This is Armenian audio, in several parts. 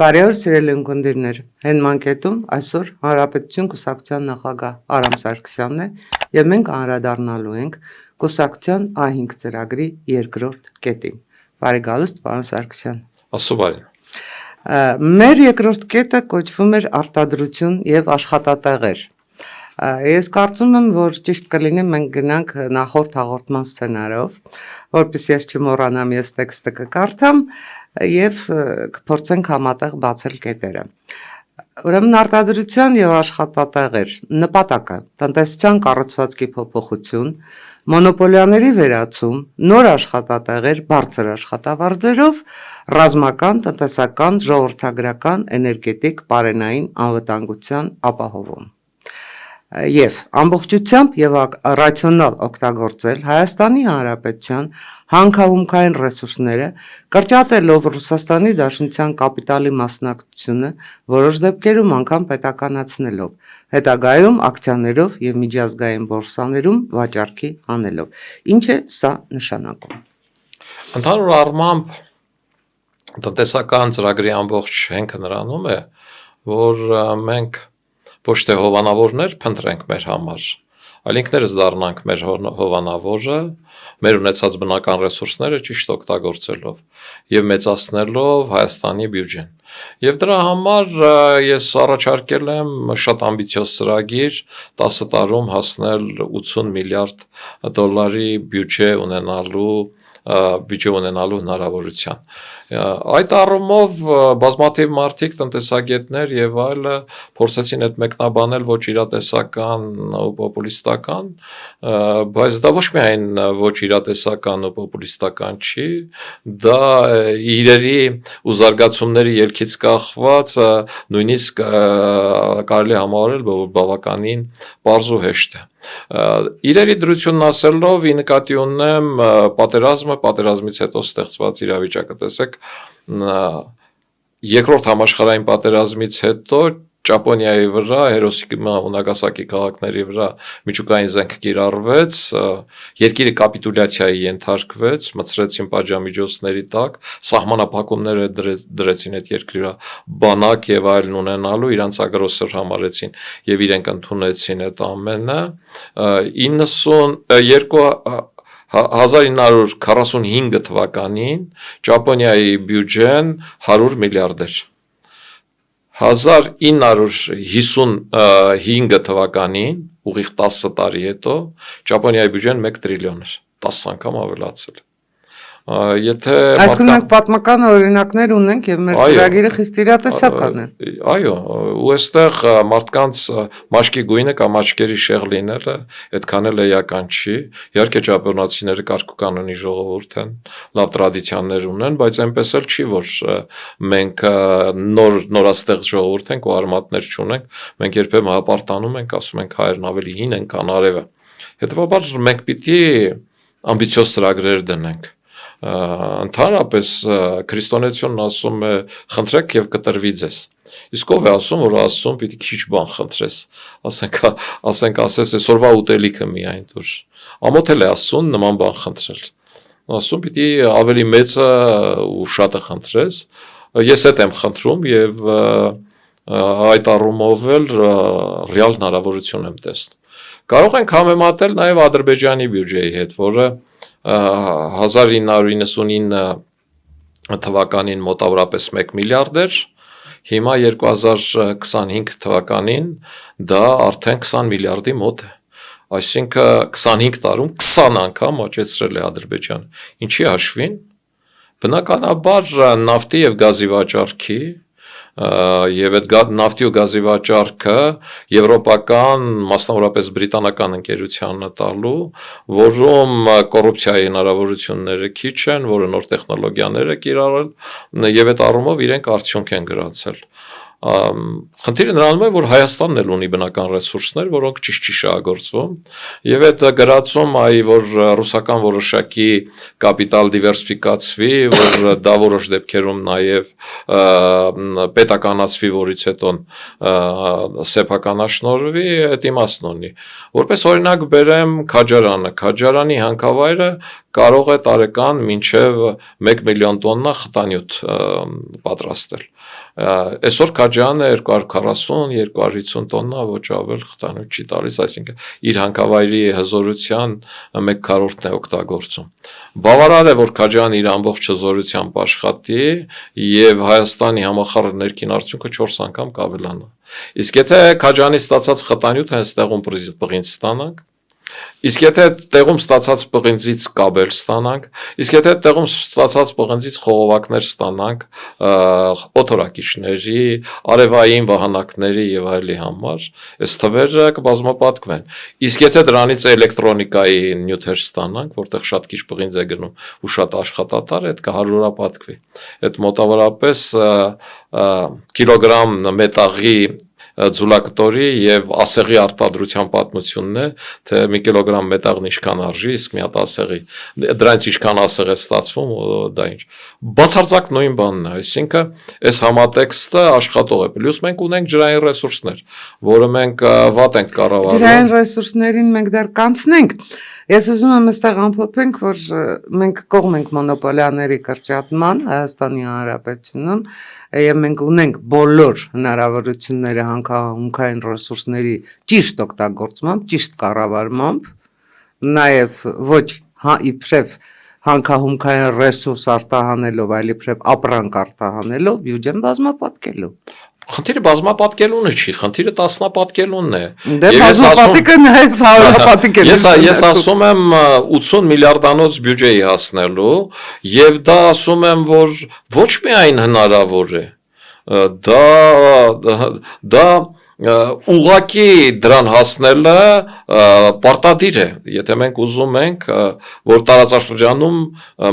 Բարի օր, սիրելի ունկնդիրներ, հենման կետում այսօր Հանրապետություն կուսակցության նախագահ Արամ Սարգսյանն է և մենք անդրադառնալու ենք կուսակցության A5 ծրագրի երկրորդ կետին։ Բարի գալուստ, պարոն Սարգսյան։ Աստծո բարին։ Մեր երկրորդ կետը կոչվում էր արտադրություն և աշխատատեղեր։ Ես կարծում եմ, որ ճիշտ կլինի մենք գնանք նախորդ հաղորդման սցենարով, որպեսզի ես չմոռանամ, ես տեքստը կկարդամ և կփորձենք համատեղ բացել կետերը։ Ուրեմն արտադրության և աշխատատեղեր նպատակը տնտեսության կառուցվածքի փոփոխություն, մոնոպոլիաների վերացում, նոր աշխատատեղեր բարձր աշխատավարձերով, ռազմական, տնտեսական, ժողովրդագրական, էներգետիկ, պարենային անվտանգության ապահովում։ Եվ ամբողջությամբ և ռացիոնալ օգտագործել Հայաստանի Հանրապետության հանքահումքային ռեսուրսները, կրճատելով Ռուսաստանի Դաշնության կապիտալի մասնակցությունը, որոշ դեպքերում անգամ պետականացնելով, հետագայում ակցիաներով և միջազգային բորսաներում վաճառքի անելով։ Ինչ է սա նշանակում։ Ընդհանուր առմամբ տնտեսական ծրագրի ամբողջ հենքը նրանում է, որ մենք ոչ թե հովանավորներ փնտրենք մեր համար, այլ ինքներս դառնանք մեր հովանավորը, մեր ունեցած բնական ռեսուրսները ճիշտ օգտագործելով և մեծացնելով Հայաստանի բյուջեն։ Եվ դրա համար ես առաջարկել եմ շատ ամբիցիոզ ծրագիր 10 տարում հասնել 80 միլիարդ դոլարի բյուջե ունենալու հնարավորության։ Այդ առումով բազմաթիվ մարդիկ, տնտեսագետներ և այլը փորձեցին այդ մեկնաբանել ոչ իրատեսական ու պոպուլիստական, բայց դա ոչ միայն ոչ իրատեսական ու պոպուլիստական չի, դա իրերի ու զարգացումների ելքից կախված նույնիսկ կարելի է համարել, որ բավականին պարզ ու հեշտ է։ Իրերի դրությունն ասելով ի նկատի ունեմ պատերազմից հետո ստեղծված իրավիճակը, տեսեք, երկրորդ համաշխարհային պատերազմից հետո Ճապոնիայի վրա, Հիրոսիմա ու Նագասակի քաղաքների վրա միջուկային զենք կիրառվեց, երկիրը կապիտուլյացիայի ենթարկվեց, մտցրեցին պատժամիջոցների տակ, սահմանափակումներ դրեցին այդ երկրի վրա, բանակ եւ այլն ունենալու, իրանց ագրեսոր համարեցին եւ իրենք ընդունեցին այդ ամենը 1945 թվականին Ճապոնիայի բյուջեն 100 միլիարդ էր։ 1955 թվականին, ուղիղ 10 տարի հետո, Ճապոնիայի բյուջեն 1 տրիլիոն էր, 10 անգամ ավելացել։ Այսինքն մենք պատմական օրինակներ ունենք և մեր ծրագիրը խիստ իրատեսական է։ Այո, ու այստեղ մարդկանց մաշկի գույնը կամ աչքերի շեղ լինելը այդքան էլ էական չի։ Իհարկե ճապոնացիները կարգ ու կանոնի ժողովուրդ են, լավ տրադիցիաներ ունեն, բայց այնպես էլ չի, որ մենք նորաստեղծ ժողովուրդ ենք ու արմատներ չունենք, մենք երբեմն հպարտանում ենք, ասում ենք հայերն ավելի հին են, քան արևը։ Հետևաբար մենք պիտի ամբիցիոզ ծրագրեր դնենք։ Ընդհանրապես քրիստոնեությունն ասում է խնդրեք և կտրվի ձեզ։ Իսկ ով է ասում, որ Աստծուն պիտի քիչ բան խնդրես, ասենք ասես այսօրվա ուտելիքը միայն տուր։ Ամոթ էլ է Աստծուն նման բան խնդրել։ Աստծուն պիտի ավելի մեծը ու շատը խնդրես։ Ես էդ եմ խնդրում և այդ առումով էլ ռեալ հնարավորություն եմ տեսնում։ Կարող ենք համեմատել նաև Ադրբեջանի բյուջեի հետ, որը 1999 թվականին մոտավորապես 1 միլիարդ էր, հիմա 2025 թվականին դա արդեն 20 միլիարդի մոտ է։ Այսինքն 25 տարում 20 անգամ աճեցրել է Ադրբեջանը։ Ինչի հաշվին։ Բնականաբար նավթի և գազի վաճառքի և այդ նավթի ու գազի վաճառքը եվրոպական, մասնավորապես բրիտանական ընկերությանը տալու, որում կոռուպցիայի հնարավորությունները քիչ են, որը նոր տեխնոլոգիաներ է կիրառել և այդ առումով իրենք արդյունք են գրացել։ Խնդիրը նրանում է, որ Հայաստանն էլ ունի բնական ռեսուրսներ, որոնք ճիշտ չի շահագործվում, և այդ գրածում, որ ռուսական որոշակի կապիտալ դիվերսիֆիկացվի, որ դա որոշ դեպքերում նաև պետականացվի, որից հետո սեփականաշնորհվի, այդ իմաստն ունի։ Որպես օրինակ բերեմ Քաջարանը, Քաջարանի հանքավայրը կարող է տարեկան մինչև 1 միլիոն տոննա խտանյութ պատրաստել։ Այսօր քաջարանը 240-250 տոննա ոչ ավել խտանյութ չի տալիս, այսինքն իր հանքավայրի հզորության 1/4-ն է օգտագործում։ Բավարար է, որ քաջարանը իր ամբողջ հզորությամբ աշխատի եւ Հայաստանի համախառն ներքին արդյունքը 4 անգամ կավելանա։ Իսկ եթե քաջարանի ստացած խտանյութը հենց տեղում պղինձ ստանանք, իսկ եթե տեղում ստացած պղինձից կաբել ստանանք, իսկ եթե տեղում ստացած պղինձից խողովակներ ստանանք օդորակիչների, արևային վահանակների եւ այլի համար, այս թվերը կբազմապատկվեն։ Իսկ եթե դրանից էլեկտրոնիկայի նյութեր ստանանք, որտեղ շատ քիչ պղինձ է գնում ու շատ աշխատատար, այդ կհարյուրապատկվի։ Այդ մոտավորապես կիլոգրամ մետաղի ձուլակտորի եւ ասեղի արտադրության պատմությունն է, թե 1 կիլոգրամ մետաղն ինչքան արժի, իսկ մի հատ ասեղի դրանից ինչքան ասեղ է ստացվում, դա ինչ։ Բացարձակ նույն բանն է, այսինքն այս համատեքստը աշխատող է։ Պլյուս մենք ունենք ջրային ռեսուրսներ, որը մենք վատ ենք կառավարում։ Ջրային ռեսուրսներին մենք դեռ կանցնենք։ Ես ուզում եմ այստեղ ամփոփենք, որ մենք կողմ ենք մոնոպոլիաների կրճատման Հայաստանի Հանրապետությունում եւ մենք ունենք բոլոր հնարավորությունները հանքահունքային ռեսուրսների ճիշտ օգտագործմամբ, ճիշտ կառավարմամբ, նաեւ ոչ իբրև հանքահունքային ռեսուրս արտահանելով, այլ իբրև ապրանք արտահանելով բյուջեն բազմապատկելու։ Խնդիրը բազմապատկելունը չի, խնդիրը տասնապատկելունն է։ Դե բազմապատիկը նաև հարյուրապատիկ է։ Ես ասում եմ 80 միլիարդանոց բյուջեի հասնելու եւ դա ասում եմ, որ ոչ միայն հնարավոր է, դա ուղղակի դրան հասնելը պարտադիր է, եթե մենք ուզում ենք, որ տարածաշրջանում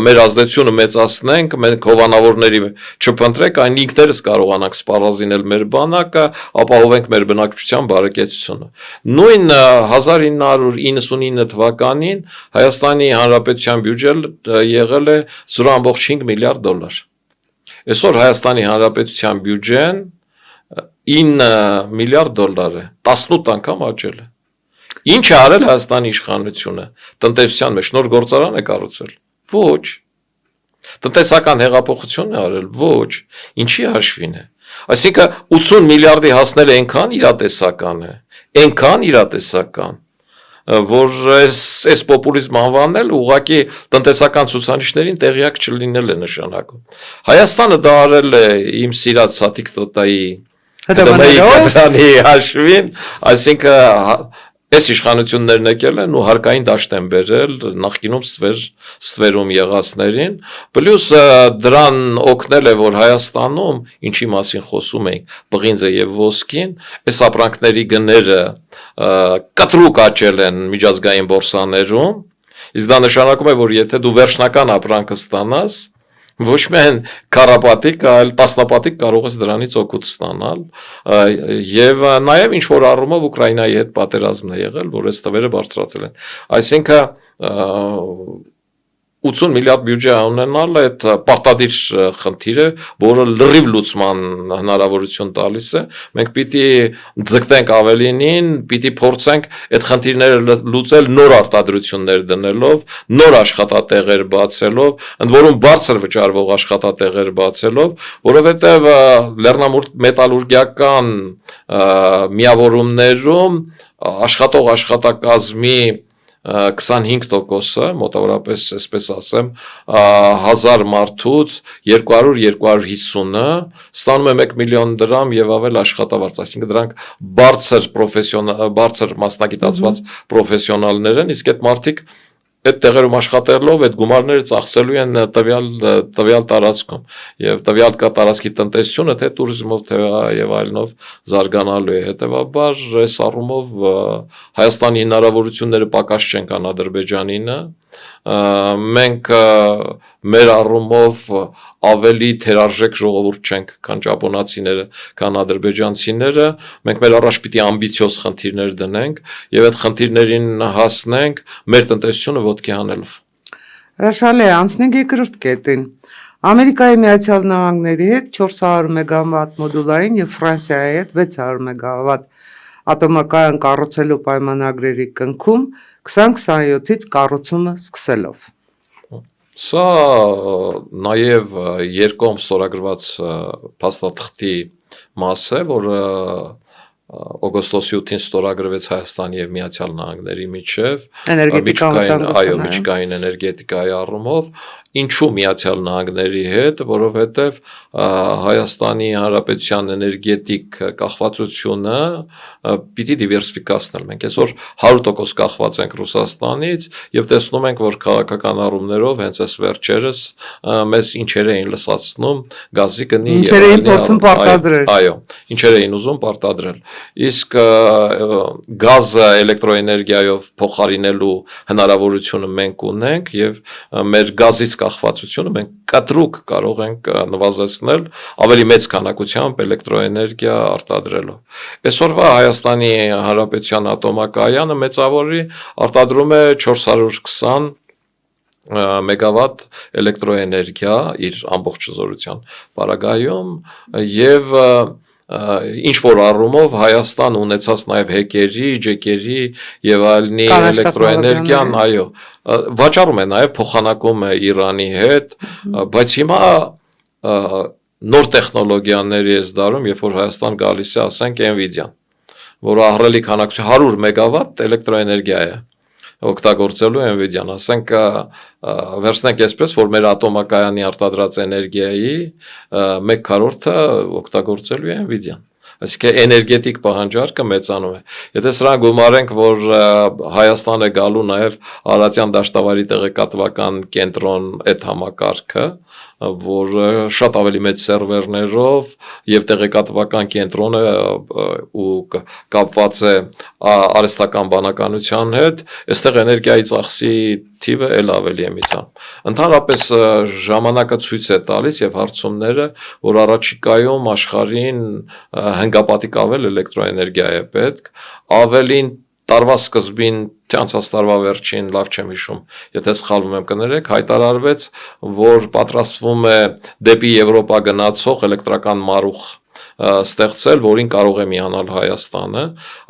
մեր ազդեցությունը մեծացնենք, մենք հովանավորների չփնտրենք, այն ինքներս կարողանանք սպառազինել մեր բանակը, ապահովենք մեր բնակչության բարեկեցությունը։ Նույն 1999 թվականին Հայաստանի Հանրապետության բյուջեն եղել է 0.5 միլիարդ դոլար։ Այսօր Հայաստանի Հանրապետության բյուջեն 9 միլիարդ դոլար է, 18 անգամ աճել է։ Ինչ է արել Հայաստանի իշխանությունը տնտեսության մեջ, նոր գործարան է կառուցել։ Ոչ։ Տնտեսական հեղափոխություն է արել։ Ոչ։ Ինչի հաշվին է։ Այսինքն 80 միլիարդի հասնել այնքան իրատեսական է, այնքան իրատեսական, որ այս պոպուլիզմ անվանել ուղղակի տնտեսական ցուցանիշներին տեղյակ չլինել է նշանակում։ Հայաստանը դա արել է իմ սիրած Սաթիկ Տոտայի Հդմայի հաշվին, այսինքն այս իշխանություններն եկել են ու հարկային դաշտ են բերել նախկինում ստվերում եղածներին, պլյուս դրան օգնել է, որ Հայաստանում, ինչի մասին խոսում ենք, պղինձը եւ ոսկին, այս ապրանքների գները կտրուկ աճել են միջազգային բորսաներում, իսկ դա նշանակում է, որ եթե դու վերջնական ապրանքը ստանաս, ոչ միայն քառապատիկ, այլ տասնապատիկ կարող ես դրանից օգուտ ստանալ եւ նաեւ ինչ որ առումով Ուկրաինայի հետ պատերազմն է եղել, որ այս թվերը բարձրացել են։ Այսինքն 80 միլիարդ բյուջե ունենալը այդ պարտադիր խնդիր է, որը լրիվ լուծման հնարավորություն տալիս է։ Մենք պիտի ձգտենք ավելինին, պիտի փորձենք այդ խնդիրները լուծել նոր արտադրություններ դնելով, նոր աշխատատեղեր բացելով, ընդ որում բարձր վճարվող աշխատատեղեր բացելով, որովհետև լեռնամետալուրգիական միավորումներում աշխատող աշխատակազմի 25%-ը, մոտավորապես, այսպես ասեմ, 1000 մարդուց 200-250-ը ստանում է 1 միլիոն դրամ եւ ավել աշխատավարձ, այսինքն դրանք բարձր մասնագիտացված պրոֆեսիոնալներ են, իսկ այդ մարդիկ այդ տեղերում աշխատելով այդ գումարները ծախսելու են տվյալ տարածքում եւ տվյալ տարածքի տնտեսությունը թե туриզմով թե եւ այլնով զարգանալու է, հետեւաբար այս առումով Հայաստանի հնարավորությունները պակաս չեն կան Ադրբեջանինը, մենք մեր առումով ավելի թերարժեք ժողովուրդ չենք, քան ճապոնացիները, քան ադրբեջանցիները, մենք մեր առաջ պիտի ամբիցիոզ խնդիրներ դնենք եւ այդ խնդիրներին հասնենք մեր տնտեսությունը ոտքի հանելով։ Հրաշալի է, անցնենք երկրորդ կետին։ Ամերիկայի Միացյալ Նահանգների հետ 400 մեգավատ մոդուլային եւ Ֆրանսիայի հետ 600 մեգավատ ատոմակայան կառուցելու պայմանագրերի կնքում 2027-ից կառուցումը սկսելով։ Սա նաև երկկողմ ստորագրված փաստաթղթի մաս է, որը օգոստոսի 8-ին ստորագրվեց Հայաստանի եւ Միացյալ Նահանգների միջև միջուկային էներգետիկայի առումով, ինչու Միացյալ Նահանգների հետ, որովհետեւ Հայաստանի Հանրապետության էներգետիկ կախվածությունը պիտի դիվերսիֆիկացնել։ Մենք այսօր 100% կախված ենք Ռուսաստանից եւ տեսնում ենք, որ քաղաքական առումներով հենց այս վերջերս մեզ ինչեր էին լսացնում գազի գնի ինչեր էին փորձում պարտադրել։ Այո, ինչեր էին ուզում պարտադրել։ Իսկ գազը էլեկտրոէներգիայով փոխարինելու հնարավորությունը մենք ունենք եւ մեր գազից կախվածությունը մենք կտրուկ կարող ենք նվազեցնել ավելի մեծ քանակությամբ էլեկտրոէներգիա արտադրելով։ Այսօրվա Հայաստանի Հանրապետության ատոմակայանը մեծավորի արտադրում է 420 մեգավատ էլեկտրոէներգիա իր ամբողջ զորության պարագայում եւ ինչ որ առումով Հայաստան ունեցած նաև հեկերի, ջեկերի եւ այլնի էլեկտրոէներգիան, այո, վաճառում է նաև փոխանակում է Իրանի հետ, բայց հիմա նոր տեխնոլոգիաների է դարում, երբ որ Հայաստան գալիս է, ասենք Nvidia-ն, որը ահռելի քանակությամբ 100 մեգավատ էլեկտրոէներգիա է օգտագործելու Nvidia-ն, ասենք վերցնենք այսպես, որ մեր ատոմակայանի արտադրած էներգիայի 1/4-ը օգտագործելու է Nvidia-ն, այսինքն էներգետիկ պահանջարկը մեծանում է։ Եթե սրան գումարենք, որ Հայաստան է գալու նաև Արարատյան դաշտավարի տեղեկատվական կենտրոն այդ համակարգը, որ շատ ավելի մեծ սերվերներով եւ տեղեկատվական կենտրոնը ու կապված է արհեստական բանականության հետ, այստեղ էներգիայի ծախսի թիվը էլ ավելի է միցան։ Ընդհանրապես ժամանակը ցույց է տալիս եւ հարցումները, որ առաջիկայում աշխարհին հնգապատիկ ավել էլեկտրոէներգիա է պետք, ավելին տարվա սկզբին, թե անցած տարվա վերջին, լավ չեմ հիշում, եթե սխալվում եմ կներեք, հայտարարվեց, որ պատրաստվում է դեպի Եվրոպա գնացող էլեկտրական մարուխ ստեղծել, որին կարող է միանալ Հայաստանը,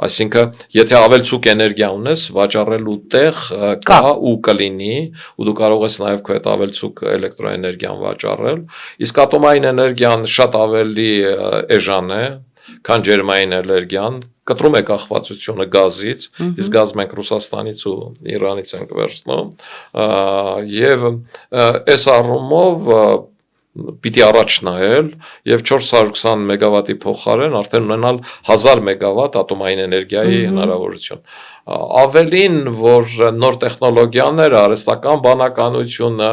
այսինքն եթե ավելցուկ էներգիա ունես, վաճառելու տեղ կա ու կլինի, ու դու կարող ես նաև քո այդ ավելցուկ էլեկտրոէներգիան վաճառել, իսկ ատոմային էներգիան շատ ավելի էժան է, քան ջերմային էներգիան, կտրում է կախվածությունը գազից, իսկ գազ մենք Ռուսաստանից ու Իրանից ենք վերցնում, եւ այս առումով պիտի առաջ նայել եւ 420 մեգավատի փոխարեն արդեն ունենալ 1000 մեգավատ ատոմային էներգիայի հնարավորություն։ Ավելին, որ նոր տեխնոլոգիաները, արհեստական բանականությունը,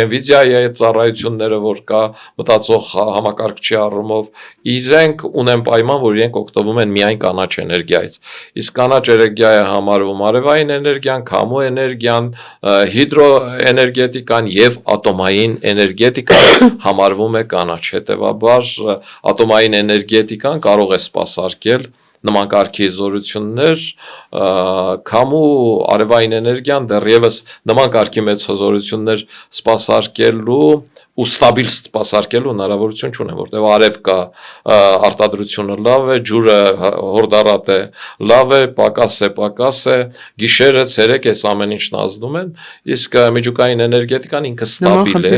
Nvidia-ի ծառայությունները, որ կա մտածող համակարգչի առումով, իրենք ունեն պայման, որ իրենք օգտվում են միայն կանաչ էներգիայից։ Իսկ կանաչ էներգիա է համարվում արևային էներգիան, քամու էներգիան, հիդրոէներգետիկան եւ ատոմային էներգետիկան համարվում է կանաչ։ Հետևաբար ատոմային էներգետիկան կարող է սպասարկել նման կարգի զորություններ, քամու արևային էներգիան դեռևս նման կարգի մեծ հզորություններ սպասարկելու ու ստաբիլ սպասարկելու հնարավորություն չունեն, որտեղ արև կա, արտադրությունը լավ է, ջուրը հորդառատ է, լավ է, պակաս է, գիշերը, ցերեկ այս ամեն ինչն ազդում են, իսկ միջուկային էներգետիկան ինքը ստաբիլ է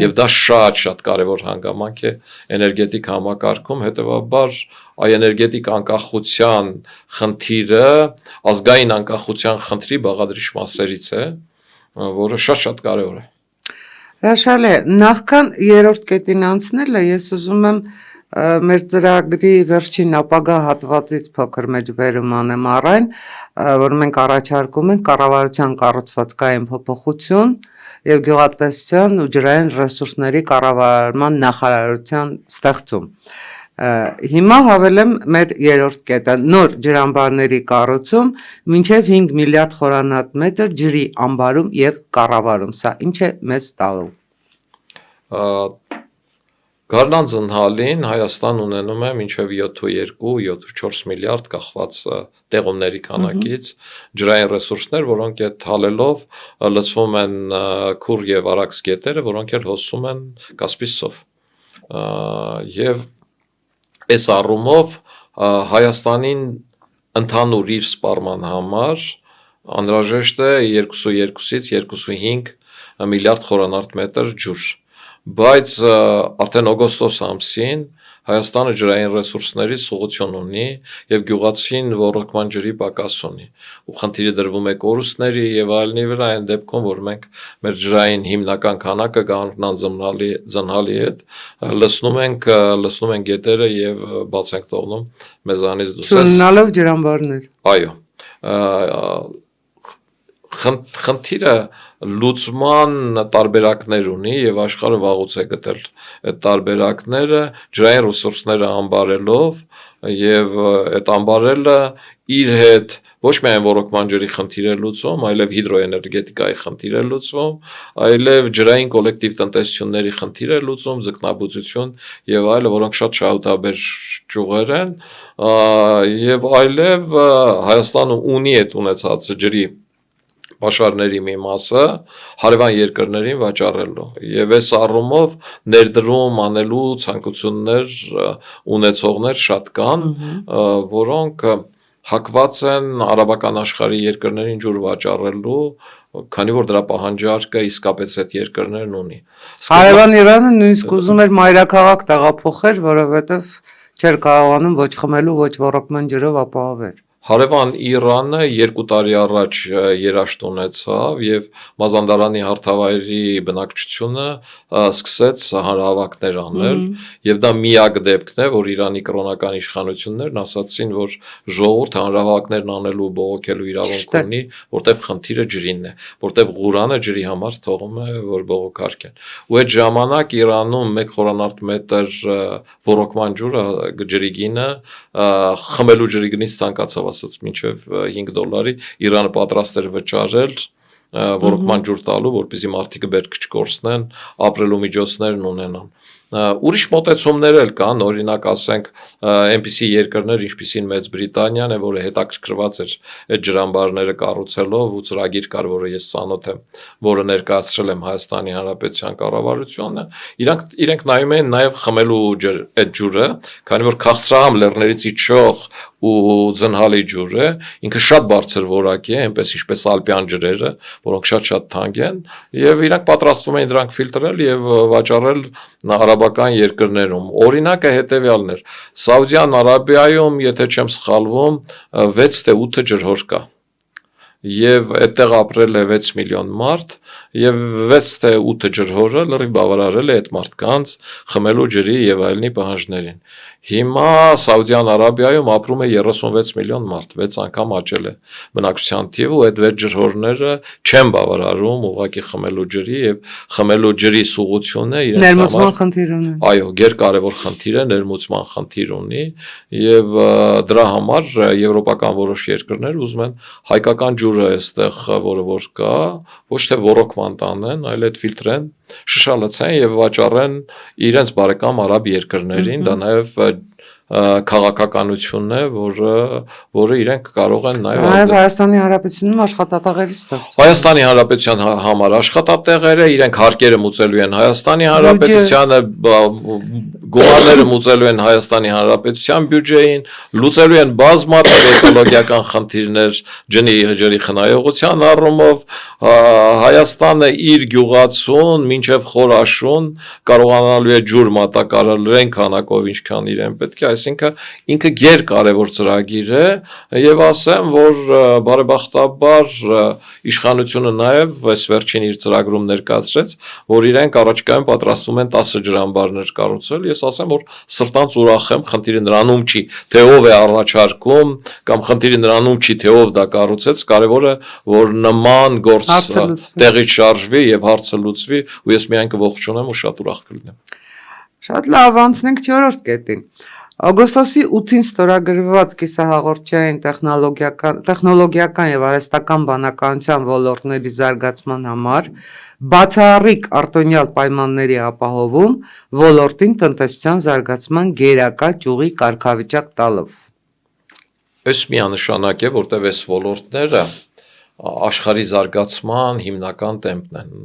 եւ դա շատ կարեւոր հանգամանք է էներգետիկ համակարգում, հետեւաբար այ էներգետիկ անկախության խնդիրը ազգային անկախության խնդրի բաղադրիչ մասերից է, որը շատ կարևոր է։ Հրաշալի է, նախքան երրորդ կետին անցնելը ես ուզում եմ մեր ծրագրի վերջին ապագա հատվածից փոքր մեջբերում անեմ առայն, որ մենք առաջարկում ենք կառավարության կառուցվածքային փոփոխություն եւ գյուղատնտեսության ու ջրային ռեսուրսների կառավարման նախարարության ստեղծում։ Հիմա հավելեմ մեր երրորդ կետը, նոր ջրամբարների կառուցում, մինչև 5 միլիարդ խորանարդ ջրի ամբարում եւ կառավարում, սա ինչ է մեզ տալու։ Գարնան ծնհալին Հայաստան ունենում է մինչև 7.2-7.4 միլիարդ կախված տեղումների քանակից ջրային ռեսուրսներ, որոնք այդ հալելով լցվում են քուր եւ արաքս գետերը, որոնք էլ հոսում են Կասպից ծով։ Եվ այս առումով Հայաստանին ընդհանուր իր սպառման համար անհրաժեշտ է 2.2-ից 2.5 միլիարդ խորանարդ մետր ջուր։ Բայց արդեն օգոստոս ամսին Հայաստանը ջրային ռեսուրսների սուղություն ունի եւ գյուղացին ոռոգման ջրի պակաս ունի։ Ու խնդիրը դրվում է կորուստների եւ այլնի վրա, այն դեպքում, որ մենք մեր ջրային հիմնական քանակը կանոնան զնհալի հետ լցնում ենք գետերը եւ բաց ենք թողնում մեզանից դուրս։ Չունենալով ջրամբարներ։ Այո։ Խնդիրը լուծման տարբերակներ ունի եւ աշխարհը վաղուց է գտել այդ տարբերակները ջրային ռեսուրսները ամբարելով եւ այդ ամբարելը իր հետ ոչ միայն ոռոգման ջրի խնդիր է լուծում, այլև հիդրոէներգետիկայի խնդիր է լուծում, այլև ջրային կոլեկտիվ տնտեսությունների խնդիր է լուծում, ձկնաբուծություն եւ այլը, որոնք շատ շահութաբեր ճյուղեր են, եւ այլև Հայաստանը ունի այդ ունեցած ջրի պաշարների մի մասը հարևան երկրներին վաճառելու եւ այս առումով ներդրում անելու ցանկություններ ունեցողներ շատ կան, որոնք հակված են արաբական աշխարհի երկրներին ջուր վաճառելու, քանի որ դրա պահանջարկը իսկապես այդ երկրներն ունի։ Հարևան Իրանը նույնիսկ ուզում էր մայրաքաղաք տեղափոխել, որովհետեւ չէր կարողանում ոչ խմելու, ոչ ոռոգման ջրով ապահովել։ Հարևան Իրանը 2 տարի առաջ երաշտ ունեցավ եւ Մազանդարանի հարթավայրի բնակչությունը սկսեց հանրահավաքներ անել եւ դա միակ դեպքն է, որ Իրանի կրոնական իշխանություններն ասացին, որ ժողովուրդ հանրահավաքներն անելու բողոքելու իրավունք ունի, որտեվ խնդիրը ջրինն է, որտեվ Ղուրանը ջրի համար թողում է, որ բողոքարկեն։ Ու այդ ժամանակ Իրանում 1 խորանարդ մետր ոռոգման ջրի գինը խմելու ջրի գնից ցանկացավ ասած մինչև $5 Իրանը պատրաստ էր վճարել ոռոգման ջուր տալու, որպեսզի մարդիկ բերք չկորցնեն, ապրելու միջոցներն ունենան։ Ուրիշ մոտեցումներ էլ կան, օրինակ ասենք այնպիսի երկրներ, ինչպիսին Մեծ Բրիտանիան է, որը հետաքրքրված էր այդ ջրամբարները կառուցելով ու ծրագիր կար, որը ես ծանոթ եմ, որը ներկայացրել եմ Հայաստանի Հանրապետության կառավարությանը, իրենք նայում են նաև խմելու այդ ջուրը, քանի որ քաղցրահամ լեռներից իջող ու ձնհալի ջուր է, ինքը շատ բարձր որակի է, այնպես ինչպես ալպյան ջրերը, որոնք շատ թանկ են, եւ իրանք պատրաստվում են դրանք ֆիլտրել եւ վաճառել արաբական երկրներում։ Օրինակը հետեւյալն էր. Սաուդյան Արաբիայում, եթե չեմ սխալվում, 6 թե 8 ջրհոր կա։ Եվ այդտեղ ապրել է 6 միլիոն մարդ եւ 6 թե 8 ջրհորը լրիվ բավարարել է այդ մարդկանց խմելու ջրի եւ այլնի պահանջներին։ Հիմա Սաուդյան Արաբիայում ապրում է 36 միլիոն մարդ, 6 անգամ աճել է բնակչության թիվը ու այդ 6 ջրհորները չեն բավարարում ուղղակի խմելու ջրի եւ խմելու ջրի սուղությունը իրենց ներմուծման խնդիր ունի։ Այո, գերկարևոր խնդիր է, ներմուծման խնդիր ունի եւ դրա համար եվրոպական որոշ երկրներ ուզում են հայկական ջուրը այստեղ որը որ կա, ոչ թե ոռոգման տանեն, այլ այդ ֆիլտրեն շշալցեն եւ վաճառեն իրենց բարեկամ արաբ երկրներին, դա նաեւ քաղաքականությունն է, որը իրենք կարող են նաև Հայաստանի Հանրապետությունում աշխատատեղերի ստեղծում։ Հայաստանի Հանրապետության համար աշխատատեղերը, իրենք հարկերը մուծելու են Հայաստանի Հանրապետությանը, գումարները մուծելու են Հայաստանի Հանրապետության բյուջեին, լուծելու են բազմաթիվ էկոլոգիական խնդիրներ ջրի խնայողության առումով, Հայաստանը իր գյուղացուն մինչև խորաշուն կարողանալու է ջուր մատակարարել այն քանակով, ինչքան իրեն պետք է, այսինքն ինքը գերկարևոր ծրագիր է եւ ասեմ, որ բարեբախտաբար իշխանությունը նաեւ այս վերջին իր ծրագրում ներկայացրեց, որ իրենք առաջիկայում պատրաստվում են 10 ջրամբարներ կառուցել, ես ասեմ, որ սրտանց ուրախ եմ, խնդիրը նրանում չի, թե ով է առաջարկում կամ խնդիրը նրանում չի, թե ով դա կառուցեց, կարևորը որ նման գործ տեղից շարժվի եւ հարցը լուծվի ու ես միայն կողջունեմ ու շատ ուրախ կլինեմ։ Շատ լավ, անցնենք 4-րդ կետին։ Օգոստոսի 8-ին ստորագրված կիսահաղորդչային տեխնոլոգիական եւ արհեստական բանականության ոլորտների զարգացման համար բացառիկ արտոնյալ պայմանների ապահովում ոլորտին տնտեսության զարգացման գերակա ճյուղի կարգավիճակ տալով։ Այս միանշանակ է, որտեղ այս ոլորտները աշխարհի զարգացման հիմնական տեմպն են։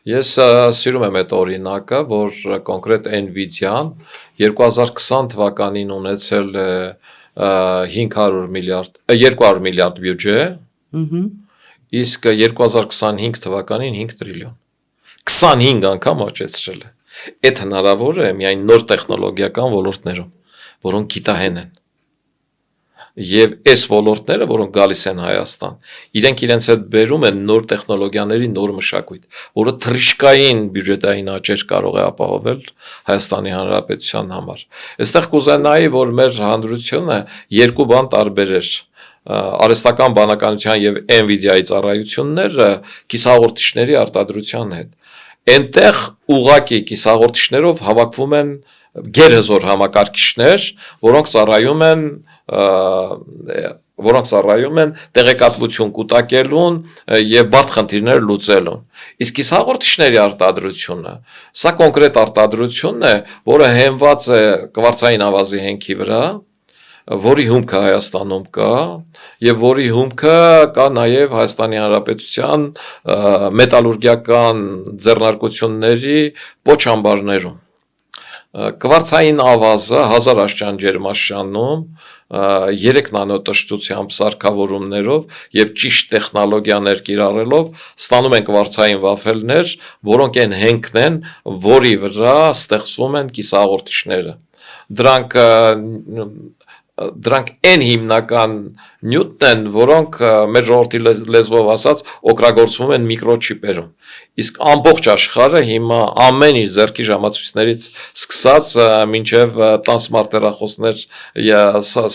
Ես սիրում եմ այդ օրինակը, որ կոնկրետ Nvidia-ն 2020 թվականին ունեցել է 200 միլիարդ բյուջե, իսկ 2025 թվականին 5 տրիլիոն։ 25 անգամ աճեցրել է։ Այդ հնարավոր է միայն նոր տեխնոլոգիական ոլորտներում, որոնք գիտահեն են։ Եվ այս ոլորտները, որոնք գալիս են Հայաստան, իրենք իրենց հետ բերում են նոր տեխնոլոգիաների նոր մշակույթ, որը թռիչքային բյուջետային աճեր կարող է ապահովել Հայաստանի Հանրապետության համար։ Այստեղ կուզենայի, որ մեր հանրությունը երկու բան տարբերեր արհեստական բանականության եւ Nvidia-ի ծառայությունները կիսահաղորդիչների արտադրության հետ։ Այնտեղ ուղակի կիսահաղորդիչներով հավաքվում են գերհզոր համակարգիչներ, որոնք ծառայում են տեղեկատվություն կուտակելուն եւ բարդ խնդիրներ լուծելուն։ Իսկ կիսահաղորդիչների արտադրությունը, սա կոնկրետ արտադրությունն է, որը հենված է կվարցային ավազի հենքի վրա, որի հումքը Հայաստանում կա եւ որի հումքը կա նաեւ Հայաստանի Հանրապետության մետալուրգիական ձեռնարկությունների պոչամբարներում։ Կվարցային ավազը 1000 աշճան ջերմաշանում 3 նանոտշտությամբ սարքավորումներով եւ ճիշտ տեխնոլոգիաներ կիրառելով ստանում են կվարցային վաֆելներ, որոնք են հենքն են, որի վրա ստեղծվում են կիսահաղորդիչները։ Դրանք այն հիմնական նյութն են, որոնք մեր ժողովրդի լեզվով ասած օգտագործվում են միկրոչիպերում։ Իսկ ամբողջ աշխարհը հիմա ամեն ինչ ձեռքի ժամացույցներից սկսած մինչև տան սմարտ հեռախոսներ,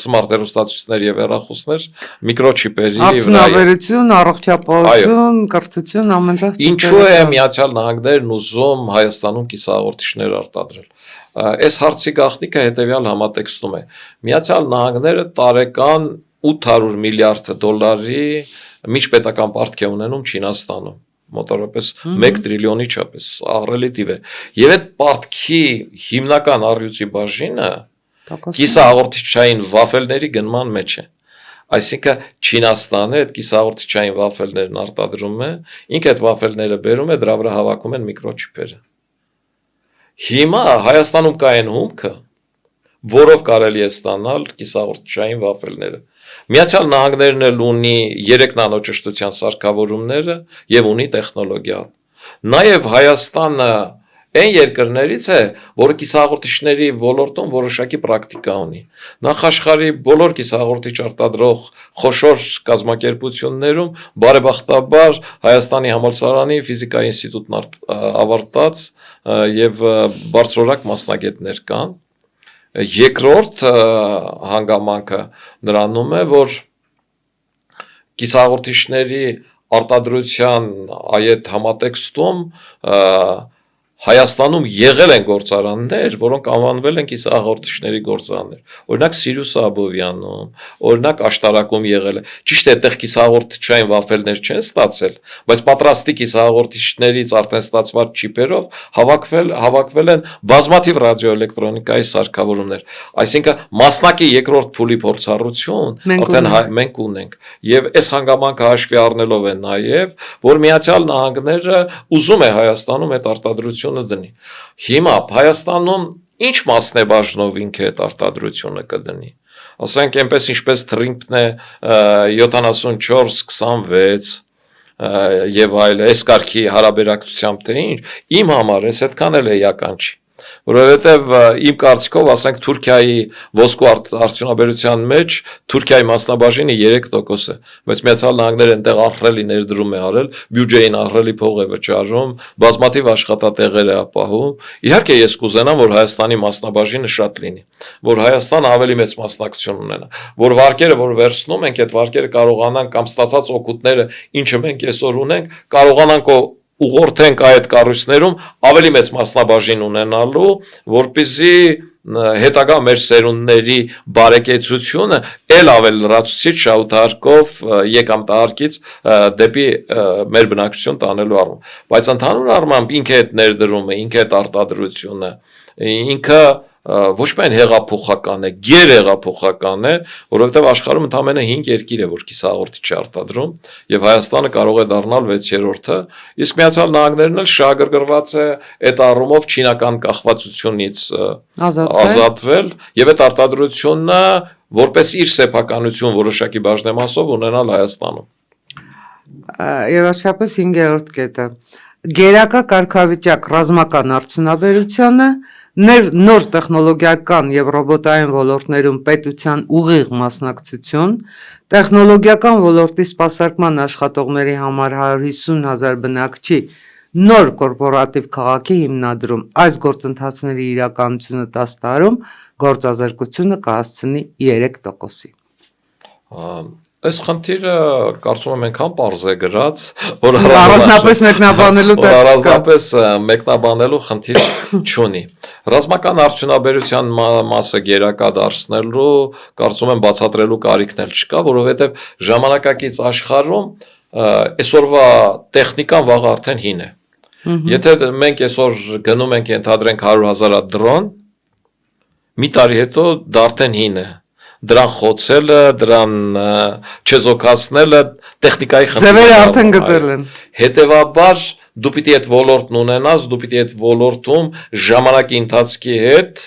սմարտ հեռուստացույցներ եւ հեռախոսներ միկրոչիպերի վրա։ Արդյունաբերություն, առողջապահություն, կրթություն ամենտեղ։ Ինչու է Միացյալ Նահանգներն ուզում Հայաստանում կիսահաղորդիչներ արտադրել։ Այս հարցի գաղտնիքը հետևյալ համատեքստում է։ Միացյալ Նահանգները տարեկան 800 միլիարդ դոլարի միջպետական պարտք է ունենում Չինաստանում, մոտավորապես 1 տրիլիոնի չափ, ահռելի տիվ է։ Եվ այդ պարտքի հիմնական առյուծի բաժինը կիսահաղորդիչային վաֆելների գնման մեջ է։ Այսինքն Չինաստանը այդ կիսահաղորդիչային վաֆելներն արտադրում է, ինքը այդ վաֆելները բերում է, դրա վրա հավաքում են միկրոչիպերը։ Հիմա Հայաստանում կա այն հումքը, որով կարելի է ստանալ կիսահաղորդիչային վաֆելները։ Միացյալ Նահանգներն էլ ունի 3 նանոճշտության սարքավորումները եւ ունի տեխնոլոգիա։ Նաեւ Հայաստանը այն երկրներից է, որը կիսահաղորդիչների ոլորտում որոշակի պրակտիկա ունի։ Նախաշխարհի բոլոր կիսահաղորդիչ արտադրող խոշոր կազմակերպություններում բարեբախտաբար Հայաստանի համալսարանի ֆիզիկայի ինստիտուտն ավարտած եւ բարձրորակ մասնագետներ կան։ Երկրորդ հանգամանքը նրանում է, որ կիսահաղորդիչների արտադրության այդ համատեքստում Հայաստանում եղել են գործարաններ, որոնք անվանվել են կիսահաղորդիչների գործարաններ։ Օրինակ Սիրուս Աբովյանում, օրինակ Աշտարակում եղել է։ Ճիշտ է, այդտեղ կիսահաղորդիչային վաֆելներ չեն ստացել, բայց պատրաստի կիսահաղորդիչներից արդեն ստացված չիպերով հավաքվել են բազմաթիվ ռադիոէլեկտրոնիկայի սարքավորումներ։ Այսինքն մասնակի երկրորդ փուլի փորձառություն արդեն մենք ունենք։ Եվ այս հանգամանքը հաշվի առնելով է նաև, որ Միացյալ Նահանգները ուզում է Հայաստանում այդ արտադրությունը դնի։ Հիմա Հայաստանում ինչ մասն է բաժնով ինքը այդ արտադրությունը կդնի։ Ասենք այնպես ինչպես թրինքն է 74-26 եւ այլ այս կարգի հարաբերակցությամբ թե ինչ, իմ համար էս այդքան էլ էական չի։ Որովհետև իմ կարծիքով, ասենք Թուրքիայի ոսկու արդյունաբերության մեջ Թուրքիայի մասնաբաժինը 3% է, բայց Միացյալ Նահանգները այնտեղ ահռելի ներդրում է արել, բյուջեին ահռելի փող է վճարում, բազմաթիվ աշխատատեղեր է ապահովում։ Իհարկե ես կուզենամ, որ Հայաստանի մասնաբաժինը շատ լինի, որ Հայաստանը ավելի մեծ մասնակցություն ունենա, որ վարկերը, որ վերցնում ենք, այդ վարկերը կարողանան կամ ստացած օգուտները, ինչը մենք այսօր ունենք, կարողանանք ուղղորդենք այդ կառույցներում ավելի մեծ մասնաբաժին ունենալու, որպեսզի հետագա մեր սերունդների բարեկեցությունը ել ավել լրացուցիչ շահութարկով եկամտահարկից դեպի մեր բնակչություն տանելու առումով։ Բայց ընդհանուր առմամբ ինքը այդ ներդրումը, ինքը այդ արտադրությունը, ինքը ոչ միայն հեղափոխական է, գերհեղափոխական է, որովհետև աշխարհում ընդամենը 5 երկիր է, որ կիսահաղորդիչ է արտադրում, եւ Հայաստանը կարող է դառնալ 6-րդը, իսկ Միացյալ Նահանգներն էլ շահագրգռված է այդ առումով չինական կախվածությունից ազատվել եւ այդ արտադրությունը որպես իր սեփականություն որոշակի բաժնեմասով ունենալ Հայաստանում։ Եվ վերջապես 5-րդ կետը։ գերակա կարգավիճակ ռազմական արդյունաբերությանը, նոր տեխնոլոգիական եւ ռոբոտային ոլորտներում պետության ուղիղ մասնակցություն, տեխնոլոգիական ոլորտի սպասարկման աշխատողների համար 150,000 բնակչի նոր կորպորատիվ քաղաքի հիմնադրում, այս գործընթացների իրականությունը 10 տարում գործազրկությունը կհասցնի 3%-ի։ Այս խնդիրը կարծում եմ այնքան պարզ է գրած, որ առանձնապես մեկնաբանելու որ առանձնապես մեկնաբանելու խնդիր չունի։ Ռազմական արդյունաբերության մասը գերակա դարձնելու, կարծում եմ բացատրելու կարիքն էլ չկա, որովհետև ժամանակակից աշխարհում այսօրվա տեխնիկան վաղ արդեն հին է։ Եթե մենք այսօր գնում ենք ենթադրենք 100,000 դրոն, մի տարի հետո դա արդեն հին է։ Դրան խոցելը, դրան չեզոքացնելը տեխնիկայի խնդիր է։ Ձևերը արդեն գտել են։ Հետևաբար դու պիտի այդ ոլորտն ունենաս, դու պիտի այդ ոլորտում ժամանակի ընթացքի հետ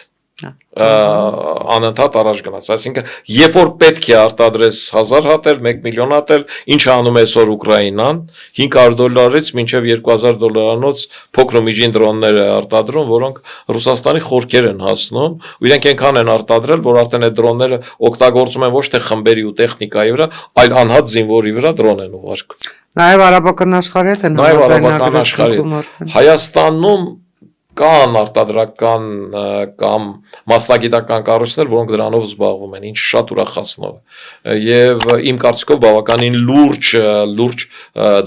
անընդհատ առաջ գնաս։ Այսինքն, երբ որ պետք է արտադրես 1000 հատ էլ, 1 միլիոն հատ էլ, ինչ անում է այսօր Ուկրաինան, $500-ից մինչև $2,000 փոքր ու միջին դրոններ է արտադրում, որոնք Ռուսաստանի խորքեր են հասնում, ու իրենք այնքան են արտադրել, որ արդեն այդ դրոնները օգտագործում են ոչ թե խմբերի ու տեխնիկայի վրա, այլ անհատ զինվորի վրա դրոն են ուղարկում։ Նաև արաբական աշխարհի հետ են Նաև արաբական աշխարհի։ Հայաստանում կան արտադրական կամ մասնագիտական կառույցներ, որոնք դրանով զբաղվում են, ինչ շատ ուրախացնող է։ Եվ իմ կարծիքով բավականին լուրջ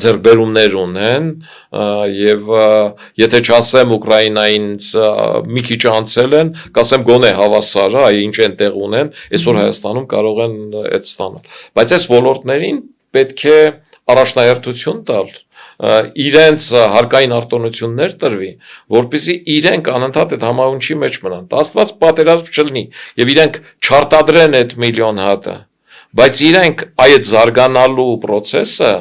ձեռքբերումներ ունեն, եւ եթե չասեմ Ուկրաինային մի քիչ անցել են, կասեմ գոնե հավասարը, այ ինչ այնտեղ ունեն, այսօր Հայաստանում կարող են այդ ստանալ։ Բայց այս ոլորտներին պետք է առաջնահերթություն տալ, իրենց հարկային արտոնություններ տրվի, որպեսզի իրենք անընդհատ այդ համահունչի մեջ մնան։ Աստված պատերազմ չլինի եւ իրենք չարտադրեն այդ միլիոն հատը, բայց իրենք այդ զարգանալու process-ը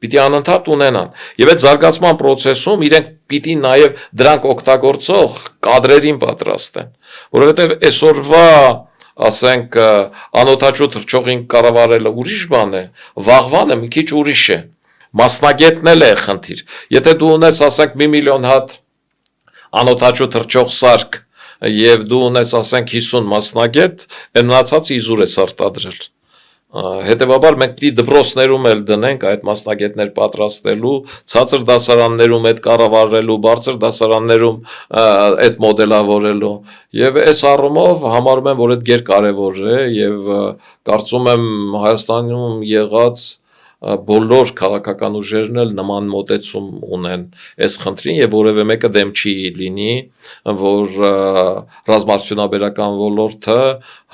պիտի անընդհատ ունենան։ Եվ այդ զարգացման process-ում իրենք պիտի նաեւ դրանք օգտագործող կադրերին պատրաստեն, որովհետեւ այսօրվա ասենք անօթաչու թռչողին կառավարելը ուրիշ բան է, վաղվանը մի քիչ ուրիշ է։ Մասնագետն էլ է խնդիր։ Եթե դու ունես ասենք 1 միլիոն հատ անօթաչու թռչող սարք եւ դու ունես ասենք 50 մասնագետ, այն մնացածը իզուր է արտադրել։ Հետևաբար մենք պիտի դպրոցներում էլ դնենք այդ մասնագետներ պատրաստելու, ցածր դասարաններում այդ կառավարելու, բարձր դասարաններում այդ մոդելավորելու։ Եվ այս առումով համարում եմ, որ այդ գերկարևոր է եւ կարծում եմ Հայաստանում եղած բոլոր քաղաքական ուժերն էլ նման մոտեցում ունեն այս խնդրին եւ որևէ մեկը դեմ չի լինի, որ ռազմաարդյունաբերական ոլորտը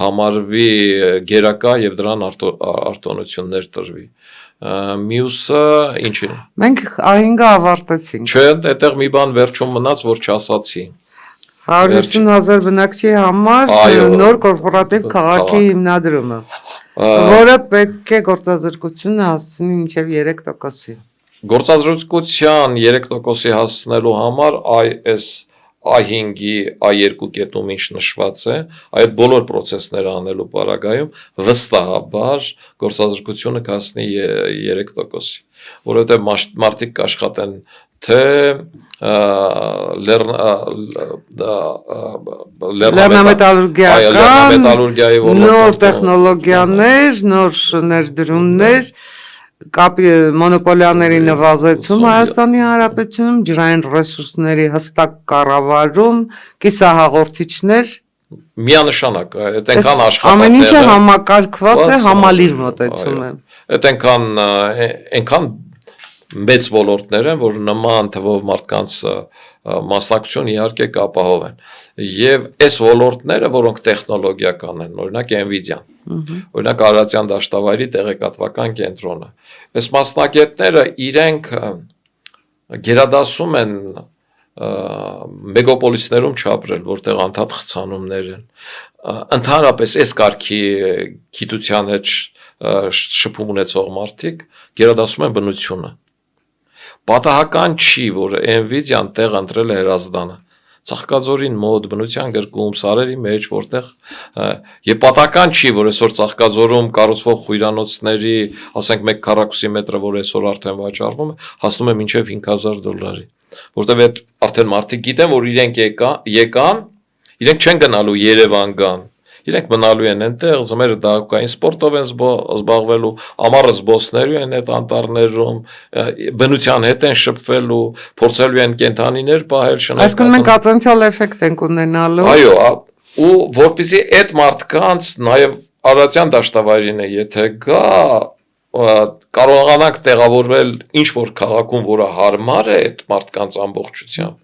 համարվի գերակա եւ դրան արտոնություններ տրվի։ Մյուսը ինչ է։ Մենք ահինգը ավարտեցինք։ Չէ, այդտեղ մի բան վերջում մնաց, որ չասացի։ 150,000 բնակչի համար նոր կորպորատիվ քաղաքի հիմնադրումը, որը պետք է գործազրկությունը հասցնի մինչև 3%-ի։ Գործազրկության 3%-ի հասցնելու համար այս A5-ի A2 կետում ինչ նշված է, այդ բոլոր process-ները անելու պարագայում վստահաբար գործազրկությունը կհասնի 3%-ի, որովհետև մարդիկ կաշխատեն թե լեռնամետալուրգիայի նոր տեխնոլոգիաներ, նոր ներդրումներ, մոնոպոլիաների նվազեցում Հայաստանի Հանրապետությունում, ջրային ռեսուրսների հստակ կառավարում, կիսահաղորդիչներ, միանշանակ, այդ այնքան աշխատանքներ ամեն ինչը համակարգված է, համալիր մոտեցում է։ Այդ այնքան մեծ ոլորտներ են, որ նման թվով մարդկանց մասնակցություն իհարկե կապահովեն։ Եվ այս ոլորտները, որոնք տեխնոլոգիական են, օրինակ Nvidia-ն, օրինակ Արարատյան դաշտավայրի տեղեկատվական կենտրոնը, այս մասնագետները իրենք գերադասում են մեգապոլիսներում չապրել, որտեղ անդադ խցանումներ են։ Ընդհանրապես այս կարգի գիտության հետ շփում ունեցող մարդիկ գերադասում են բնությունը։ Պատահական չի, որ Nvidia-ն տեղ ընտրել է Հրազդանը։ Ծաղկաձորին մոտ բնության գրկում սարերի մեջ, որտեղ եւ պատական չի, որ այսօր Ծաղկաձորում կառուցվող խույրանոցների, ասենք 1 քառակուսի մետրը, որ այսօր արդեն վաճառվում է, հասնում է մինչև $5,000, որտեղ այդ արդեն մարդիկ գիտեն, որ իրենք եկան, իրենք չեն գնալու Երևան գան, իրենք մնալու են այնտեղ, զմերը դահուկային սպորտով են զբաղվելու, ամառը զբոսնելու են այդ անտառներում, բնության հետ են շփվելու, փորձելու են կենդանիներ պահել, շնել։ Այսինքն մենք ացանցիալ էֆեկտ ենք ունենալու։ Այո, ու որպեսզի այդ մարդկանց նաև Արարատյան դաշտավայրին է, եթե գա, կարողանանք տեղավորվել ինչ որ քաղաքում, որը հարմար է այդ մարդկանց ամբողջությամբ,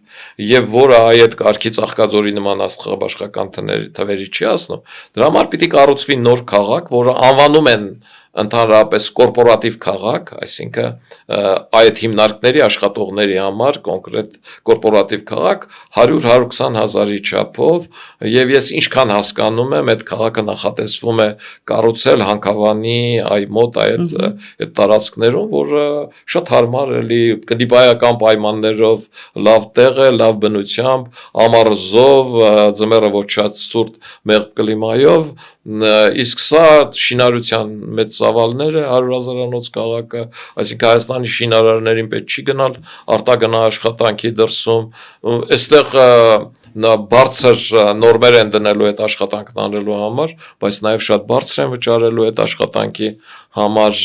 եւ որը այդ կարգի Ծաղկաձորի նման աստղաբաշխական թվերի չի ասնում, դրա համար պիտի կառուցվի նոր քաղաք, որը անվանում են ընդհանրապես կորպորատիվ քաղաք, այսինքն այդ հիմնարկների աշխատողների համար կոնկրետ կորպորատիվ քաղաք 100-120 հազարի չափով, եւ ես ինչքան հասկանում եմ, այդ քաղաքը նախատեսվում է կառուցել Հանքավանի մոտ այդ տարածքներում, որը շատ հարմար է, կլիբայական պայմաններով, լավ տեղ է, լավ բնությամբ, ամառը զով, ձմեռը ոչած ցուրտ մեղմ կլիմայով, իսկ սա շինարարության մեծ ծավալները 100,000-անոց քաղաքը, այսինքն Հայաստանի շինարարներին պետք չի գնալ արտագնա աշխատանքի դրսում, այստեղ բարձր նորմեր են դնելու այդ աշխատանքն անելու համար, բայց նաև շատ բարձր են վճարելու այդ աշխատանքի համար